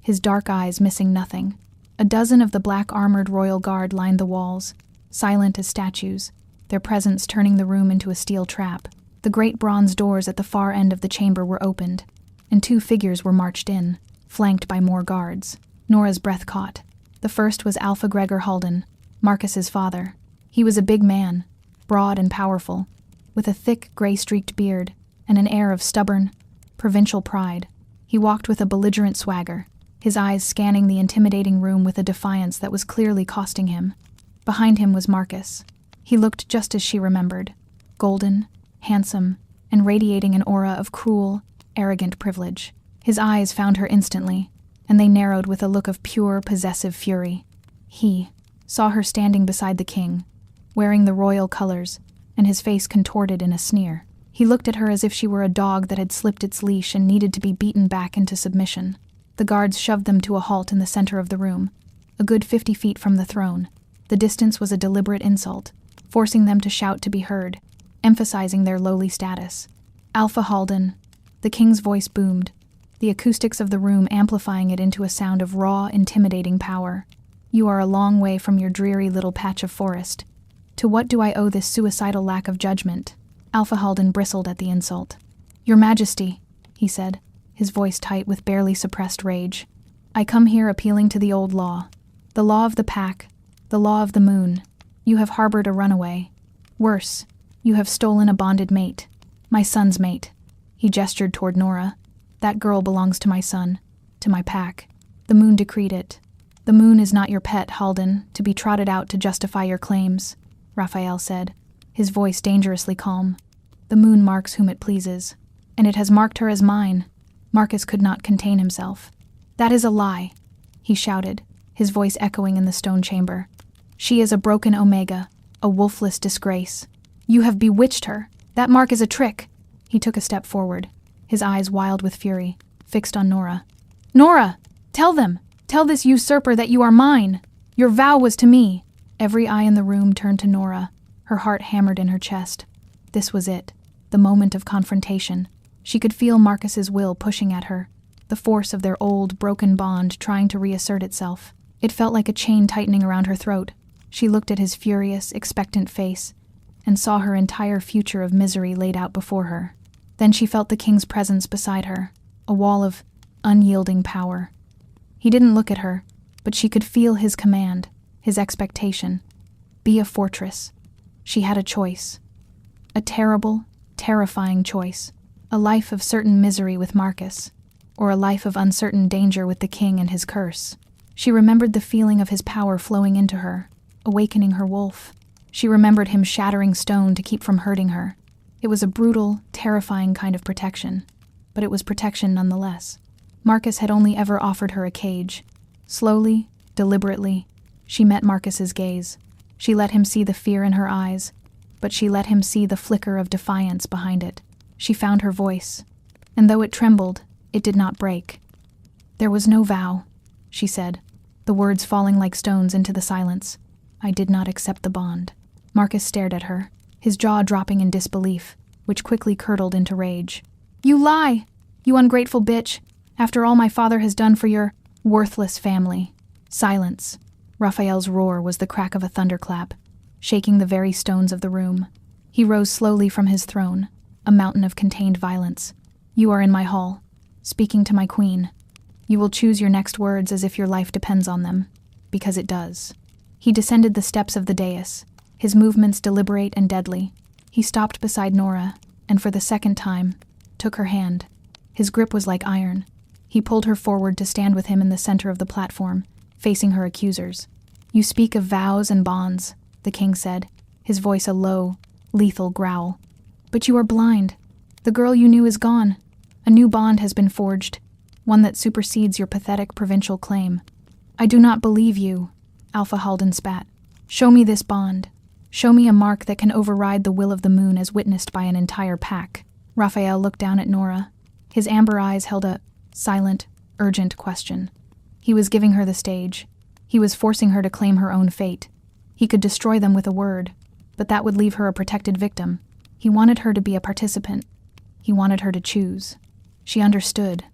his dark eyes missing nothing. A dozen of the black-armored royal guard lined the walls, silent as statues, their presence turning the room into a steel trap. The great bronze doors at the far end of the chamber were opened, and two figures were marched in, flanked by more guards. Nora's breath caught. The first was Alpha Gregor Halden, Marcus's father. He was a big man, broad and powerful, with a thick, gray-streaked beard and an air of stubborn, provincial pride. He walked with a belligerent swagger, his eyes scanning the intimidating room with a defiance that was clearly costing him. Behind him was Marcus. He looked just as she remembered, golden, handsome, and radiating an aura of cruel, arrogant privilege. His eyes found her instantly, and they narrowed with a look of pure, possessive fury. He saw her standing beside the king, wearing the royal colors, and his face contorted in a sneer. He looked at her as if she were a dog that had slipped its leash and needed to be beaten back into submission. The guards shoved them to a halt in the center of the room, a good 50 feet from the throne. The distance was a deliberate insult, forcing them to shout to be heard, emphasizing their lowly status. Alpha Halden, the king's voice boomed, the acoustics of the room amplifying it into a sound of raw, intimidating power. You are a long way from your dreary little patch of forest. To what do I owe this suicidal lack of judgment? Alpha Halden bristled at the insult. Your Majesty, he said, his voice tight with barely suppressed rage. I come here appealing to the old law. The law of the pack, the law of the moon. You have harbored a runaway. Worse, you have stolen a bonded mate. My son's mate. He gestured toward Nora. That girl belongs to my son, to my pack. The moon decreed it. The moon is not your pet, Halden, to be trotted out to justify your claims, Raphael said, his voice dangerously calm. The moon marks whom it pleases, and it has marked her as mine. Marcus could not contain himself. That is a lie, he shouted, his voice echoing in the stone chamber. She is a broken omega, a wolfless disgrace. You have bewitched her. That mark is a trick. He took a step forward, his eyes wild with fury, fixed on Nora. Nora! Tell them! Tell this usurper that you are mine! Your vow was to me! Every eye in the room turned to Nora, her heart hammered in her chest. This was it, the moment of confrontation. She could feel Marcus's will pushing at her, the force of their old, broken bond trying to reassert itself. It felt like a chain tightening around her throat. She looked at his furious, expectant face, and saw her entire future of misery laid out before her. Then she felt the king's presence beside her, a wall of unyielding power. He didn't look at her, but she could feel his command, his expectation. Be a fortress. She had a choice. A terrible, terrifying choice. A life of certain misery with Marcus, or a life of uncertain danger with the king and his curse. She remembered the feeling of his power flowing into her, awakening her wolf. She remembered him shattering stone to keep from hurting her. It was a brutal, terrifying kind of protection, but it was protection nonetheless. Marcus had only ever offered her a cage. Slowly, deliberately, she met Marcus's gaze. She let him see the fear in her eyes, but she let him see the flicker of defiance behind it. She found her voice, and though it trembled, it did not break. There was no vow, she said, the words falling like stones into the silence. I did not accept the bond. Marcus stared at her, his jaw dropping in disbelief, which quickly curdled into rage. You lie! You ungrateful bitch! After all my father has done for your worthless family. Silence. Raphael's roar was the crack of a thunderclap, shaking the very stones of the room. He rose slowly from his throne, a mountain of contained violence. You are in my hall, speaking to my queen. You will choose your next words as if your life depends on them, because it does. He descended the steps of the dais, his movements deliberate and deadly. He stopped beside Nora, and for the second time, took her hand. His grip was like iron. He pulled her forward to stand with him in the center of the platform, facing her accusers. "You speak of vows and bonds," the king said, his voice a low, lethal growl. "But you are blind. The girl you knew is gone. A new bond has been forged, one that supersedes your pathetic provincial claim." "I do not believe you," Alpha Halden spat. "Show me this bond. Show me a mark that can override the will of the moon as witnessed by an entire pack." Raphael looked down at Nora. His amber eyes held a silent, urgent question. He was giving her the stage. He was forcing her to claim her own fate. He could destroy them with a word, but that would leave her a protected victim. He wanted her to be a participant. He wanted her to choose. She understood.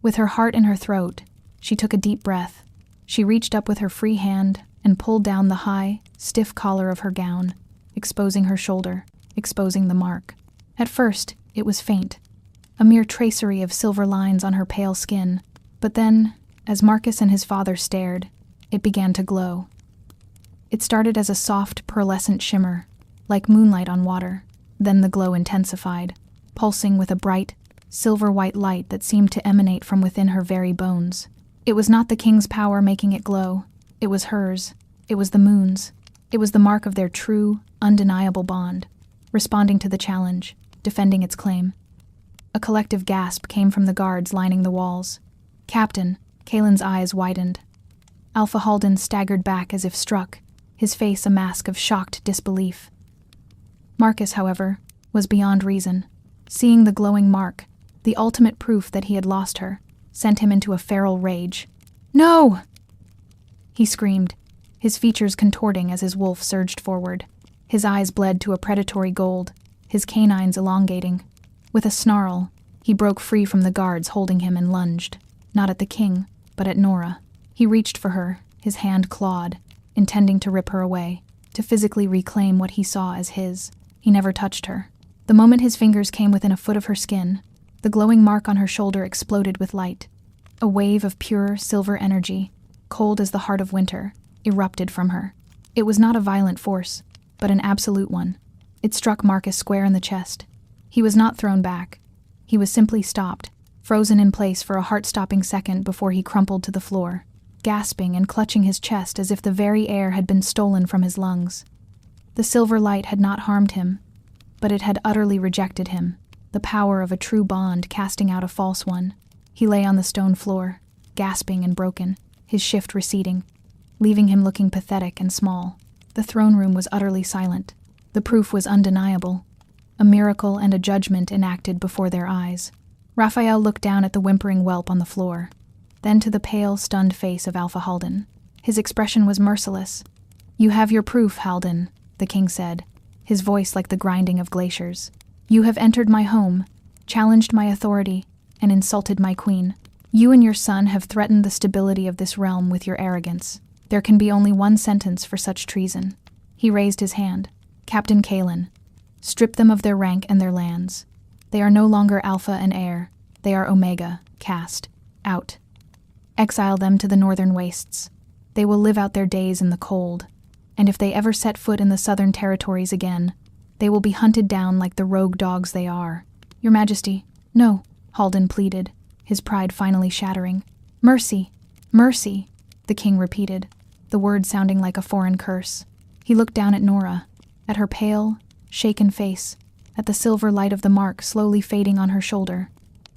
With her heart in her throat, she took a deep breath. She reached up with her free hand and pulled down the high, stiff collar of her gown, exposing her shoulder, exposing the mark. At first, it was faint, a mere tracery of silver lines on her pale skin, but then, as Marcus and his father stared, it began to glow. It started as a soft, pearlescent shimmer, like moonlight on water. Then the glow intensified, pulsing with a bright, silver-white light that seemed to emanate from within her very bones. It was not the king's power making it glow. It was hers. It was the moon's. It was the mark of their true, undeniable bond, responding to the challenge, defending its claim. A collective gasp came from the guards lining the walls. "Captain," Kaelin's eyes widened. Alpha Halden staggered back as if struck, his face a mask of shocked disbelief. Marcus, however, was beyond reason. Seeing the glowing mark, the ultimate proof that he had lost her, sent him into a feral rage. "No!" he screamed, his features contorting as his wolf surged forward. His eyes bled to a predatory gold, his canines elongating. With a snarl, he broke free from the guards holding him and lunged, not at the king, but at Nora. He reached for her, his hand clawed, intending to rip her away, to physically reclaim what he saw as his. He never touched her. The moment his fingers came within a foot of her skin, the glowing mark on her shoulder exploded with light. A wave of pure, silver energy, cold as the heart of winter, erupted from her. It was not a violent force, but an absolute one. It struck Marcus square in the chest. He was not thrown back. He was simply stopped, frozen in place for a heart-stopping second before he crumpled to the floor, gasping and clutching his chest as if the very air had been stolen from his lungs. The silver light had not harmed him, but it had utterly rejected him, the power of a true bond casting out a false one. He lay on the stone floor, gasping and broken, his shift receding, leaving him looking pathetic and small. The throne room was utterly silent. The proof was undeniable, a miracle and a judgment enacted before their eyes. Raphael looked down at the whimpering whelp on the floor, then to the pale, stunned face of Alpha Halden. His expression was merciless. "You have your proof, Halden," the king said, his voice like the grinding of glaciers. "You have entered my home, challenged my authority, and insulted my queen. You and your son have threatened the stability of this realm with your arrogance. There can be only one sentence for such treason." He raised his hand. "Captain Kaelin, strip them of their rank and their lands. They are no longer Alpha and Heir. They are Omega, cast, out. Exile them to the northern wastes. They will live out their days in the cold, and if they ever set foot in the southern territories again, they will be hunted down like the rogue dogs they are." "Your Majesty." "No," Halden pleaded, his pride finally shattering. "Mercy, mercy," the king repeated, the word sounding like a foreign curse. He looked down at Nora, at her pale, shaken face, at the silver light of the mark slowly fading on her shoulder.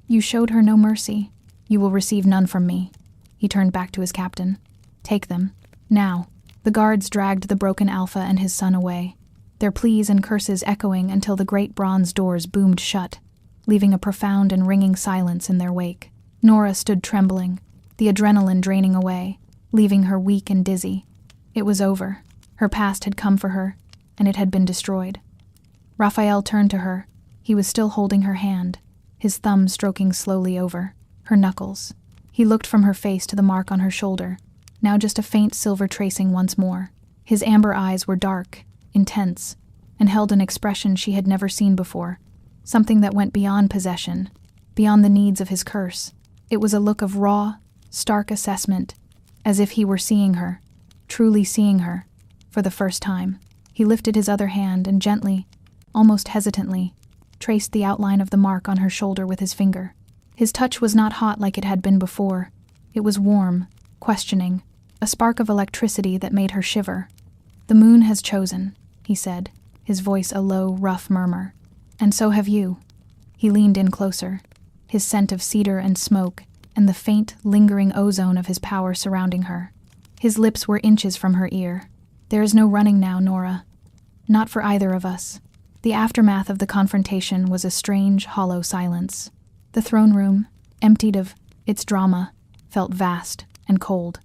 "You showed her no mercy. You will receive none from me." He turned back to his captain. "Take them, now." The guards dragged the broken Alpha and his son away, their pleas and curses echoing until the great bronze doors boomed shut, leaving a profound and ringing silence in their wake. Nora stood trembling, the adrenaline draining away, leaving her weak and dizzy. It was over. Her past had come for her, and it had been destroyed. Raphael turned to her. He was still holding her hand, his thumb stroking slowly over her knuckles. He looked from her face to the mark on her shoulder, now just a faint silver tracing once more. His amber eyes were dark, intense, and held an expression she had never seen before, something that went beyond possession, beyond the needs of his curse. It was a look of raw, stark assessment, as if he were seeing her, truly seeing her, for the first time. He lifted his other hand and gently, almost hesitantly, traced the outline of the mark on her shoulder with his finger. His touch was not hot like it had been before. It was warm, questioning, a spark of electricity that made her shiver. "The moon has chosen," he said, his voice a low, rough murmur. "And so have you." He leaned in closer, his scent of cedar and smoke, and the faint, lingering ozone of his power surrounding her. His lips were inches from her ear. "There is no running now, Nora. Not for either of us." The aftermath of the confrontation was a strange, hollow silence. The throne room, emptied of its drama, felt vast and cold.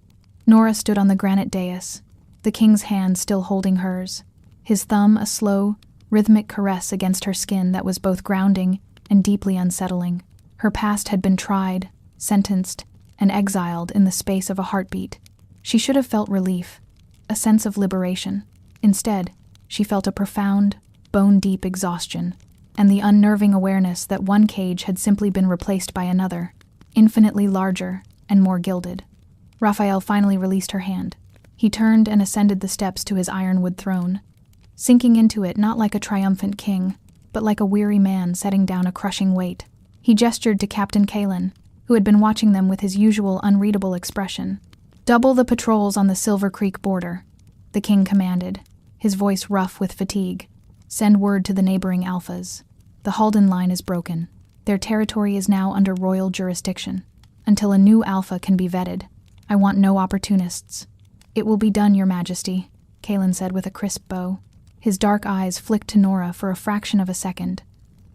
Nora stood on the granite dais, the king's hand still holding hers, his thumb a slow, rhythmic caress against her skin that was both grounding and deeply unsettling. Her past had been tried, sentenced, and exiled in the space of a heartbeat. She should have felt relief, a sense of liberation. Instead, she felt a profound, bone-deep exhaustion, and the unnerving awareness that one cage had simply been replaced by another, infinitely larger and more gilded. Raphael finally released her hand. He turned and ascended the steps to his ironwood throne, sinking into it not like a triumphant king, but like a weary man setting down a crushing weight. He gestured to Captain Kalen, who had been watching them with his usual unreadable expression. "Double the patrols on the Silver Creek border," the king commanded, his voice rough with fatigue. "Send word to the neighboring Alphas. The Halden line is broken. Their territory is now under royal jurisdiction. Until a new Alpha can be vetted, I want no opportunists." "It will be done, Your Majesty," Kalen said with a crisp bow. His dark eyes flicked to Nora for a fraction of a second,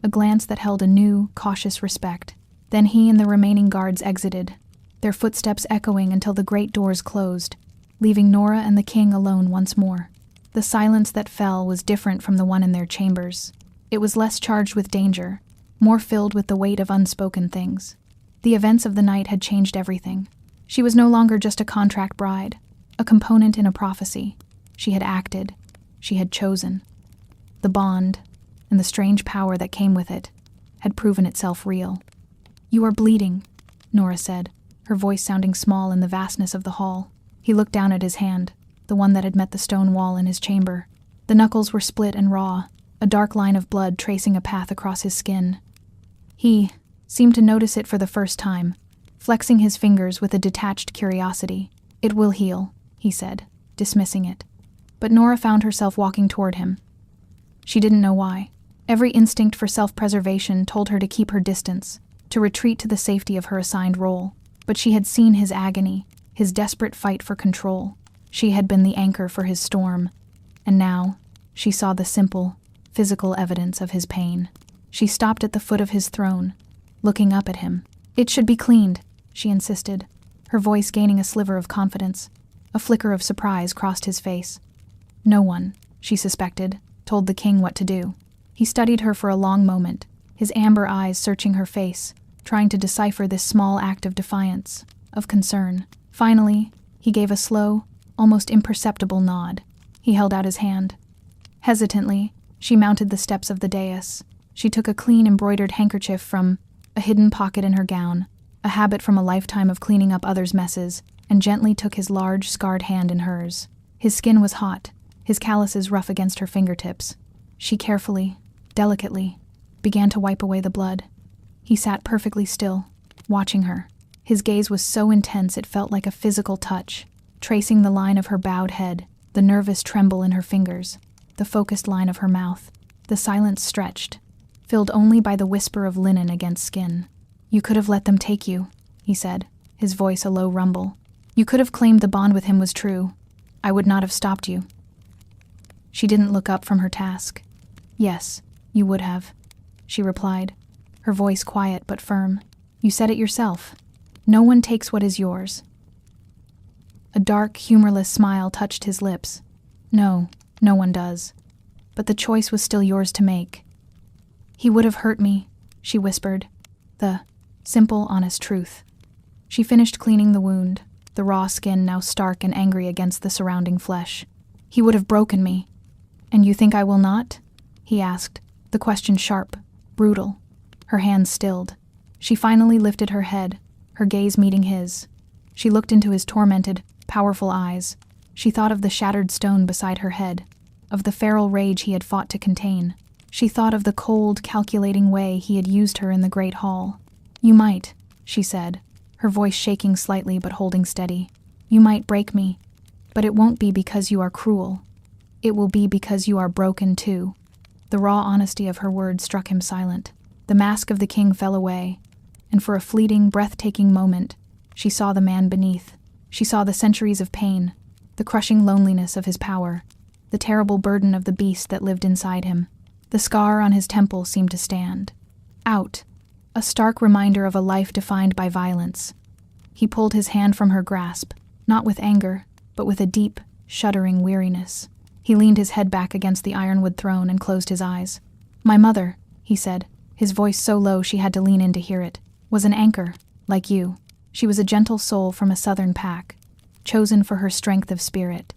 a glance that held a new, cautious respect. Then he and the remaining guards exited, their footsteps echoing until the great doors closed, leaving Nora and the king alone once more. The silence that fell was different from the one in their chambers. It was less charged with danger, more filled with the weight of unspoken things. The events of the night had changed everything. She was no longer just a contract bride, a component in a prophecy. She had acted. She had chosen. The bond, and the strange power that came with it, had proven itself real. "You are bleeding," Nora said, her voice sounding small in the vastness of the hall. He looked down at his hand, the one that had met the stone wall in his chamber. The knuckles were split and raw, a dark line of blood tracing a path across his skin. He seemed to notice it for the first time, flexing his fingers with a detached curiosity. "It will heal," he said, dismissing it. But Nora found herself walking toward him. She didn't know why. Every instinct for self-preservation told her to keep her distance, to retreat to the safety of her assigned role. But she had seen his agony, his desperate fight for control. She had been the anchor for his storm. And now, she saw the simple, physical evidence of his pain. She stopped at the foot of his throne, looking up at him. "It should be cleaned," she insisted, her voice gaining a sliver of confidence. A flicker of surprise crossed his face. No one, she suspected, told the king what to do. He studied her for a long moment, his amber eyes searching her face, trying to decipher this small act of defiance, of concern. Finally, he gave a slow, almost imperceptible nod. He held out his hand. Hesitantly, she mounted the steps of the dais. She took a clean embroidered handkerchief from a hidden pocket in her gown, a habit from a lifetime of cleaning up others' messes, and gently took his large, scarred hand in hers. His skin was hot, his calluses rough against her fingertips. She carefully, delicately, began to wipe away the blood. He sat perfectly still, watching her. His gaze was so intense it felt like a physical touch, tracing the line of her bowed head, the nervous tremble in her fingers, the focused line of her mouth. The silence stretched, filled only by the whisper of linen against skin. "You could have let them take you," he said, his voice a low rumble. "You could have claimed the bond with him was true. I would not have stopped you." She didn't look up from her task. "Yes, you would have," she replied, her voice quiet but firm. "You said it yourself. No one takes what is yours." A dark, humorless smile touched his lips. "No, no one does. But the choice was still yours to make." "He would have hurt me," she whispered, the simple, honest truth. She finished cleaning the wound, the raw skin now stark and angry against the surrounding flesh. "He would have broken me." "And you think I will not?" he asked, the question sharp, brutal. Her hands stilled. She finally lifted her head, her gaze meeting his. She looked into his tormented, powerful eyes. She thought of the shattered stone beside her head, of the feral rage he had fought to contain. She thought of the cold, calculating way he had used her in the great hall. "You might," she said, her voice shaking slightly but holding steady. "You might break me, but it won't be because you are cruel. It will be because you are broken too." The raw honesty of her words struck him silent. The mask of the king fell away, and for a fleeting, breathtaking moment, she saw the man beneath. She saw the centuries of pain, the crushing loneliness of his power, the terrible burden of the beast that lived inside him. The scar on his temple seemed to stand out, a stark reminder of a life defined by violence. He pulled his hand from her grasp, not with anger, but with a deep, shuddering weariness. He leaned his head back against the ironwood throne and closed his eyes. "My mother," he said, his voice so low she had to lean in to hear it, "was an anchor, like you. She was a gentle soul from a southern pack, chosen for her strength of spirit.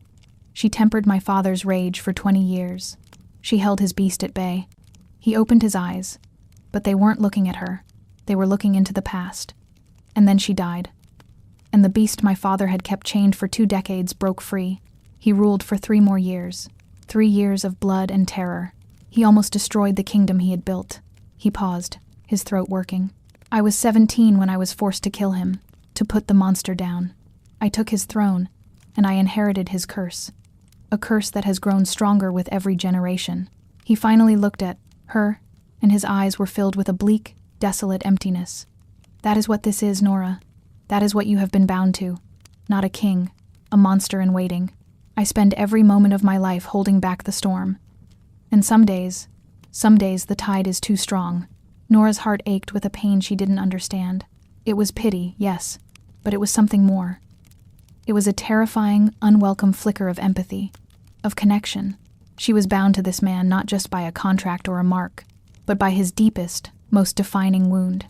She tempered my father's rage for 20 years. She held his beast at bay." He opened his eyes, but they weren't looking at her. They were looking into the past. And then she died. And the beast my father had kept chained for 2 decades broke free. He ruled for 3 more years. 3 years of blood and terror. He almost destroyed the kingdom he had built. He paused, his throat working. "I was 17 when I was forced to kill him, to put the monster down. I took his throne, and I inherited his curse. A curse that has grown stronger with every generation." He finally looked at her, and his eyes were filled with a bleak, desolate emptiness. "That is what this is, Nora. That is what you have been bound to. Not a king, a monster in waiting. I spend every moment of my life holding back the storm. And some days the tide is too strong." Nora's heart ached with a pain she didn't understand. It was pity, yes, but it was something more. It was a terrifying, unwelcome flicker of empathy, of connection. She was bound to this man not just by a contract or a mark, but by his deepest, most defining wound.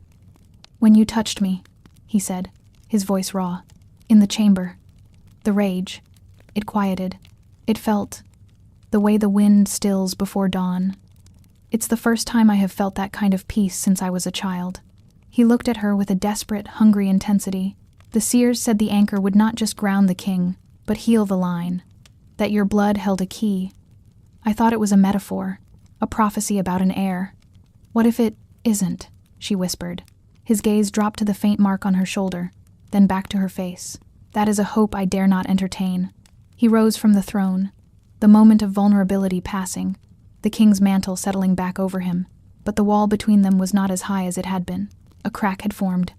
"When you touched me," he said, his voice raw, "in the chamber, the rage, it quieted. It felt the way the wind stills before dawn. It's the first time I have felt that kind of peace since I was a child." He looked at her with a desperate, hungry intensity. "The seers said the anchor would not just ground the king, but heal the line. That your blood held a key. I thought it was a metaphor, a prophecy about an heir. What if it isn't?" she whispered. His gaze dropped to the faint mark on her shoulder, then back to her face. "That is a hope I dare not entertain." He rose from the throne, the moment of vulnerability passing, the king's mantle settling back over him, but the wall between them was not as high as it had been. A crack had formed.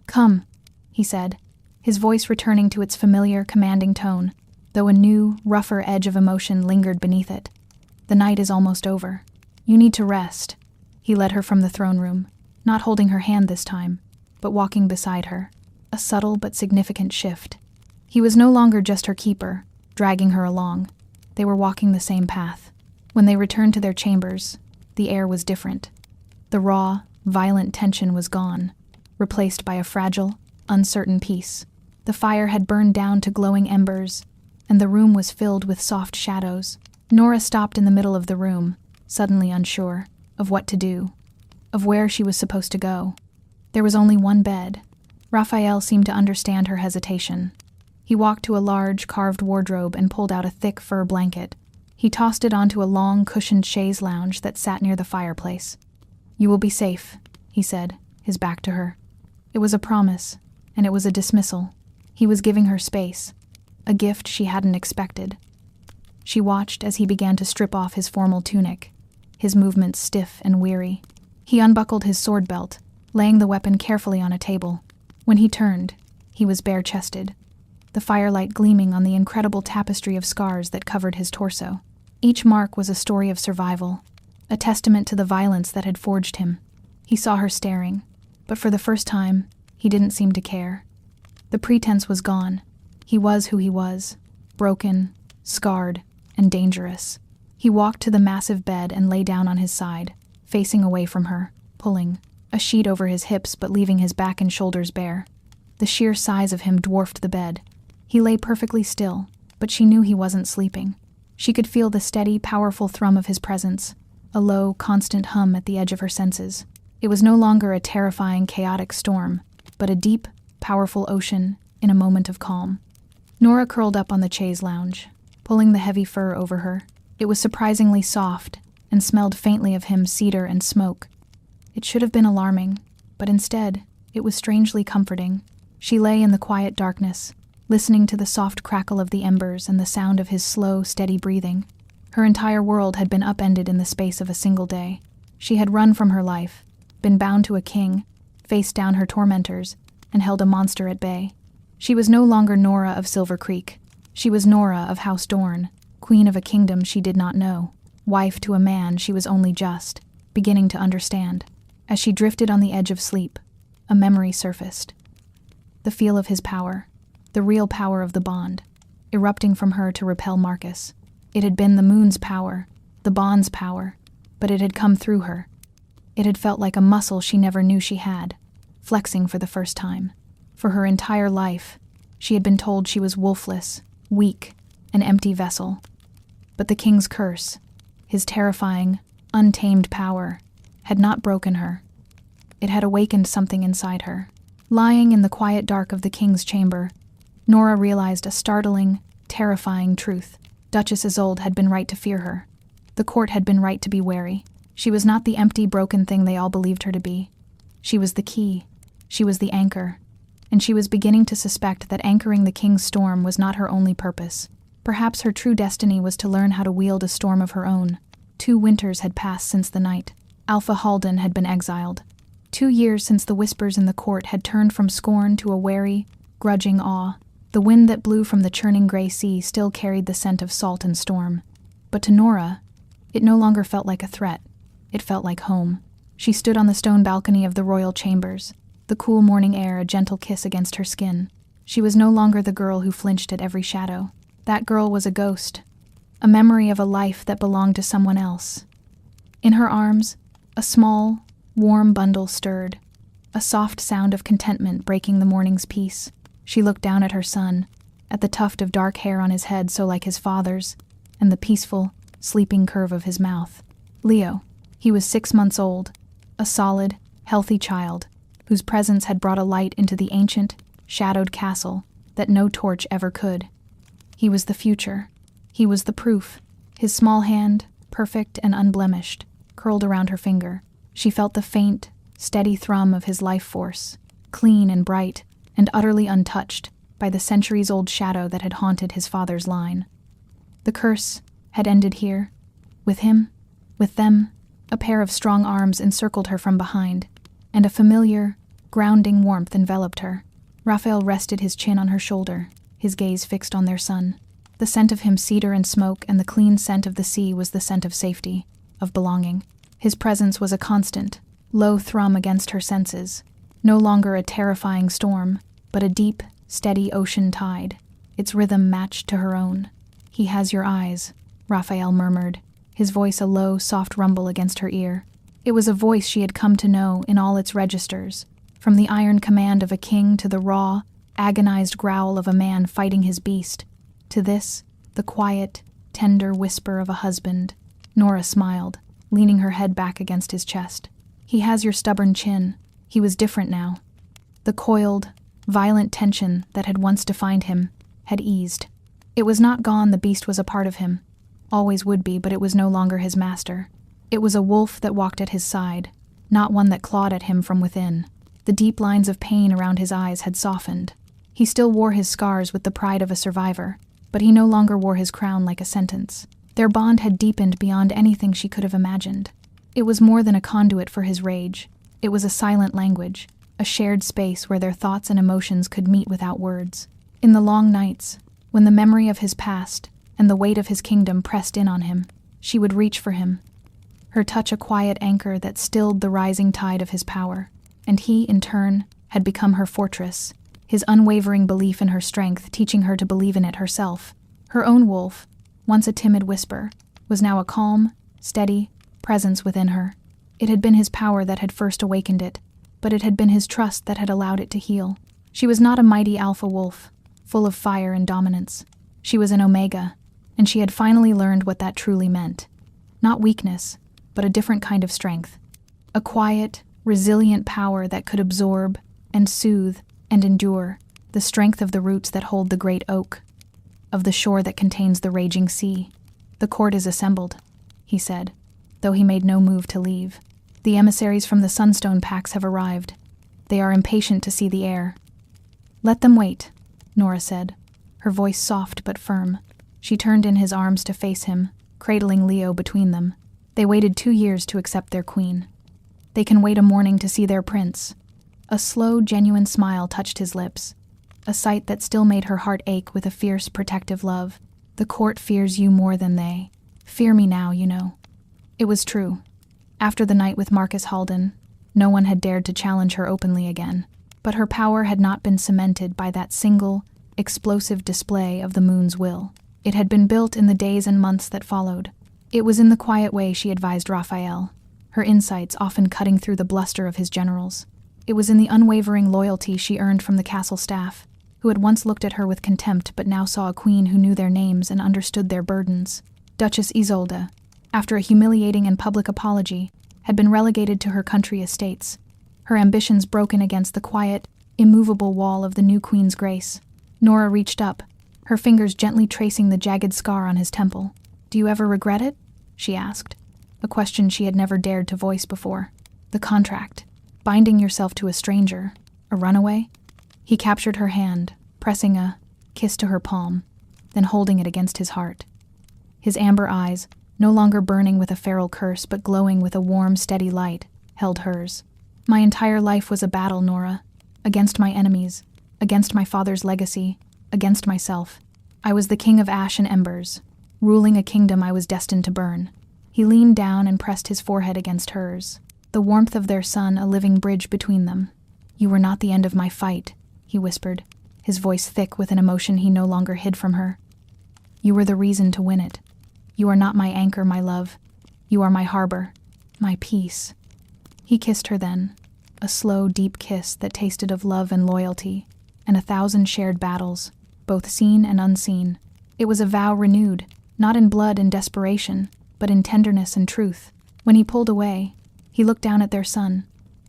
"Come," he said, his voice returning to its familiar, commanding tone, though a new, rougher edge of emotion lingered beneath it. "The night is almost over. You need to rest." He led her from the throne room, not holding her hand this time, but walking beside her, a subtle but significant shift. He was no longer just her keeper, dragging her along. They were walking the same path. When they returned to their chambers, the air was different. The raw, violent tension was gone, replaced by a fragile, uncertain peace. The fire had burned down to glowing embers, and the room was filled with soft shadows. Nora stopped in the middle of the room, suddenly unsure of what to do, of where she was supposed to go. There was only one bed. Raphael seemed to understand her hesitation. He walked to a large, carved wardrobe and pulled out a thick fur blanket. He tossed it onto a long, cushioned chaise lounge that sat near the fireplace. "You will be safe," he said, his back to her. It was a promise, and it was a dismissal. He was giving her space, a gift she hadn't expected. She watched as he began to strip off his formal tunic, his movements stiff and weary. He unbuckled his sword belt, laying the weapon carefully on a table. When he turned, he was bare-chested, the firelight gleaming on the incredible tapestry of scars that covered his torso. Each mark was a story of survival, a testament to the violence that had forged him. He saw her staring, but for the first time, he didn't seem to care. The pretense was gone. He was who he was, broken, scarred, and dangerous. He walked to the massive bed and lay down on his side, facing away from her, pulling a sheet over his hips but leaving his back and shoulders bare. The sheer size of him dwarfed the bed. He lay perfectly still, but she knew he wasn't sleeping. She could feel the steady, powerful thrum of his presence, a low, constant hum at the edge of her senses. It was no longer a terrifying, chaotic storm, but a deep, powerful ocean in a moment of calm. Nora curled up on the chaise lounge, pulling the heavy fur over her. It was surprisingly soft and smelled faintly of him, cedar and smoke. It should have been alarming, but instead, it was strangely comforting. She lay in the quiet darkness, listening to the soft crackle of the embers and the sound of his slow, steady breathing. Her entire world had been upended in the space of a single day. She had run from her life, been bound to a king, faced down her tormentors, and held a monster at bay. She was no longer Nora of Silver Creek. She was Nora of House Dorn, queen of a kingdom she did not know, wife to a man she was only just beginning to understand. As she drifted on the edge of sleep, a memory surfaced. The feel of his power, the real power of the bond, erupting from her to repel Marcus. It had been the moon's power, the bond's power, but it had come through her. It had felt like a muscle she never knew she had, flexing for the first time. For her entire life, she had been told she was wolfless, weak, an empty vessel. But the king's curse, his terrifying, untamed power, had not broken her. It had awakened something inside her. Lying in the quiet dark of the king's chamber, Nora realized a startling, terrifying truth. Duchess Isolde had been right to fear her. The court had been right to be wary. She was not the empty, broken thing they all believed her to be. She was the key. She was the anchor. And she was beginning to suspect that anchoring the king's storm was not her only purpose. Perhaps her true destiny was to learn how to wield a storm of her own. 2 winters had passed since the night. Alpha Halden had been exiled. 2 years since the whispers in the court had turned from scorn to a wary, grudging awe. The wind that blew from the churning gray sea still carried the scent of salt and storm. But to Nora, it no longer felt like a threat. It felt like home. She stood on the stone balcony of the royal chambers, the cool morning air a gentle kiss against her skin. She was no longer the girl who flinched at every shadow. That girl was a ghost, a memory of a life that belonged to someone else. In her arms, a small, warm bundle stirred, a soft sound of contentment breaking the morning's peace. She looked down at her son, at the tuft of dark hair on his head so like his father's, and the peaceful, sleeping curve of his mouth. Leo. He was 6 months old, a solid, healthy child, whose presence had brought a light into the ancient, shadowed castle that no torch ever could. He was the future. He was the proof. His small hand, perfect and unblemished, curled around her finger. She felt the faint, steady thrum of his life force, clean and bright, and utterly untouched by the centuries-old shadow that had haunted his father's line. The curse had ended here. With him, with them, a pair of strong arms encircled her from behind, and a familiar, grounding warmth enveloped her. Raphael rested his chin on her shoulder, his gaze fixed on their son. The scent of him, cedar and smoke, and the clean scent of the sea was the scent of safety, of belonging. His presence was a constant, low thrum against her senses, no longer a terrifying storm, but a deep, steady ocean tide, its rhythm matched to her own. "He has your eyes," Raphael murmured, his voice a low, soft rumble against her ear. It was a voice she had come to know in all its registers, from the iron command of a king to the raw, agonized growl of a man fighting his beast, to this, the quiet, tender whisper of a husband. Nora smiled, leaning her head back against his chest. "He has your stubborn chin." He was different now. The coiled, violent tension that had once defined him had eased. It was not gone. The beast was a part of him. Always would be, but it was no longer his master. It was a wolf that walked at his side, not one that clawed at him from within. The deep lines of pain around his eyes had softened. He still wore his scars with the pride of a survivor, but he no longer wore his crown like a sentence. Their bond had deepened beyond anything she could have imagined. It was more than a conduit for his rage. It was a silent language, a shared space where their thoughts and emotions could meet without words. In the long nights, when the memory of his past and the weight of his kingdom pressed in on him, she would reach for him, her touch a quiet anchor that stilled the rising tide of his power. And he, in turn, had become her fortress, his unwavering belief in her strength teaching her to believe in it herself. Her own wolf, once a timid whisper, was now a calm, steady presence within her. It had been his power that had first awakened it, but it had been his trust that had allowed it to heal. She was not a mighty alpha wolf, full of fire and dominance. She was an omega, and she had finally learned what that truly meant. Not weakness, but a different kind of strength. A quiet, resilient power that could absorb and soothe and endure, the strength of the roots that hold the great oak, of the shore that contains the raging sea. "The court is assembled," he said, though he made no move to leave. "The emissaries from the Sunstone packs have arrived. They are impatient to see the heir." "Let them wait," Nora said, her voice soft but firm. She turned in his arms to face him, cradling Leo between them. They waited 2 years to accept their queen. They can wait a morning to see their prince. A slow, genuine smile touched his lips, a sight that still made her heart ache with a fierce, protective love. "The court fears you more than they. Fear me now, you know." It was true. After the night with Marcus Halden, no one had dared to challenge her openly again, but her power had not been cemented by that single, explosive display of the moon's will. It had been built in the days and months that followed. It was in the quiet way she advised Raphael, her insights often cutting through the bluster of his generals. It was in the unwavering loyalty she earned from the castle staff, who had once looked at her with contempt but now saw a queen who knew their names and understood their burdens. Duchess Isolde, after a humiliating and public apology, had been relegated to her country estates, her ambitions broken against the quiet, immovable wall of the new queen's grace. Nora reached up, her fingers gently tracing the jagged scar on his temple. "Do you ever regret it?" she asked, a question she had never dared to voice before. "The contract, binding yourself to a stranger, a runaway?" He captured her hand, pressing a kiss to her palm, then holding it against his heart. His amber eyes, no longer burning with a feral curse but glowing with a warm, steady light, held hers. "My entire life was a battle, Nora, against my enemies, against my father's legacy, against myself. I was the king of ash and embers, ruling a kingdom I was destined to burn." He leaned down and pressed his forehead against hers, the warmth of their sun a living bridge between them. "You were not the end of my fight," he whispered, his voice thick with an emotion he no longer hid from her. "You were the reason to win it. You are not my anchor, my love. You are my harbor, my peace." He kissed her then, a slow, deep kiss that tasted of love and loyalty, and 1,000 shared battles, both seen and unseen. It was a vow renewed, not in blood and desperation, but in tenderness and truth. When he pulled away, he looked down at their son,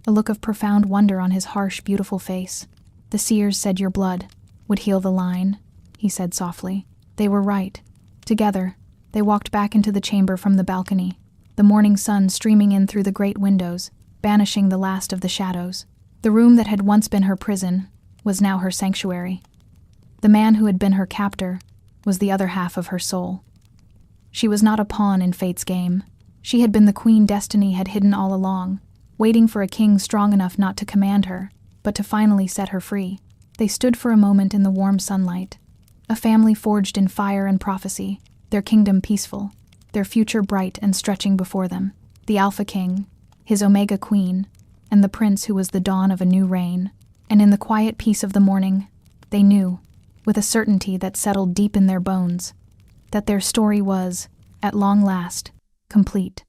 a look of profound wonder on his harsh, beautiful face. "The seers said your blood would heal the line," he said softly. They were right. Together, they walked back into the chamber from the balcony, the morning sun streaming in through the great windows, banishing the last of the shadows. The room that had once been her prison was now her sanctuary. The man who had been her captor was the other half of her soul. She was not a pawn in fate's game. She had been the queen destiny had hidden all along, waiting for a king strong enough not to command her, but to finally set her free. They stood for a moment in the warm sunlight, a family forged in fire and prophecy, their kingdom peaceful, their future bright and stretching before them. The Alpha King, his Omega Queen, and the prince who was the dawn of a new reign. And in the quiet peace of the morning, they knew, with a certainty that settled deep in their bones, that their story was, at long last, complete.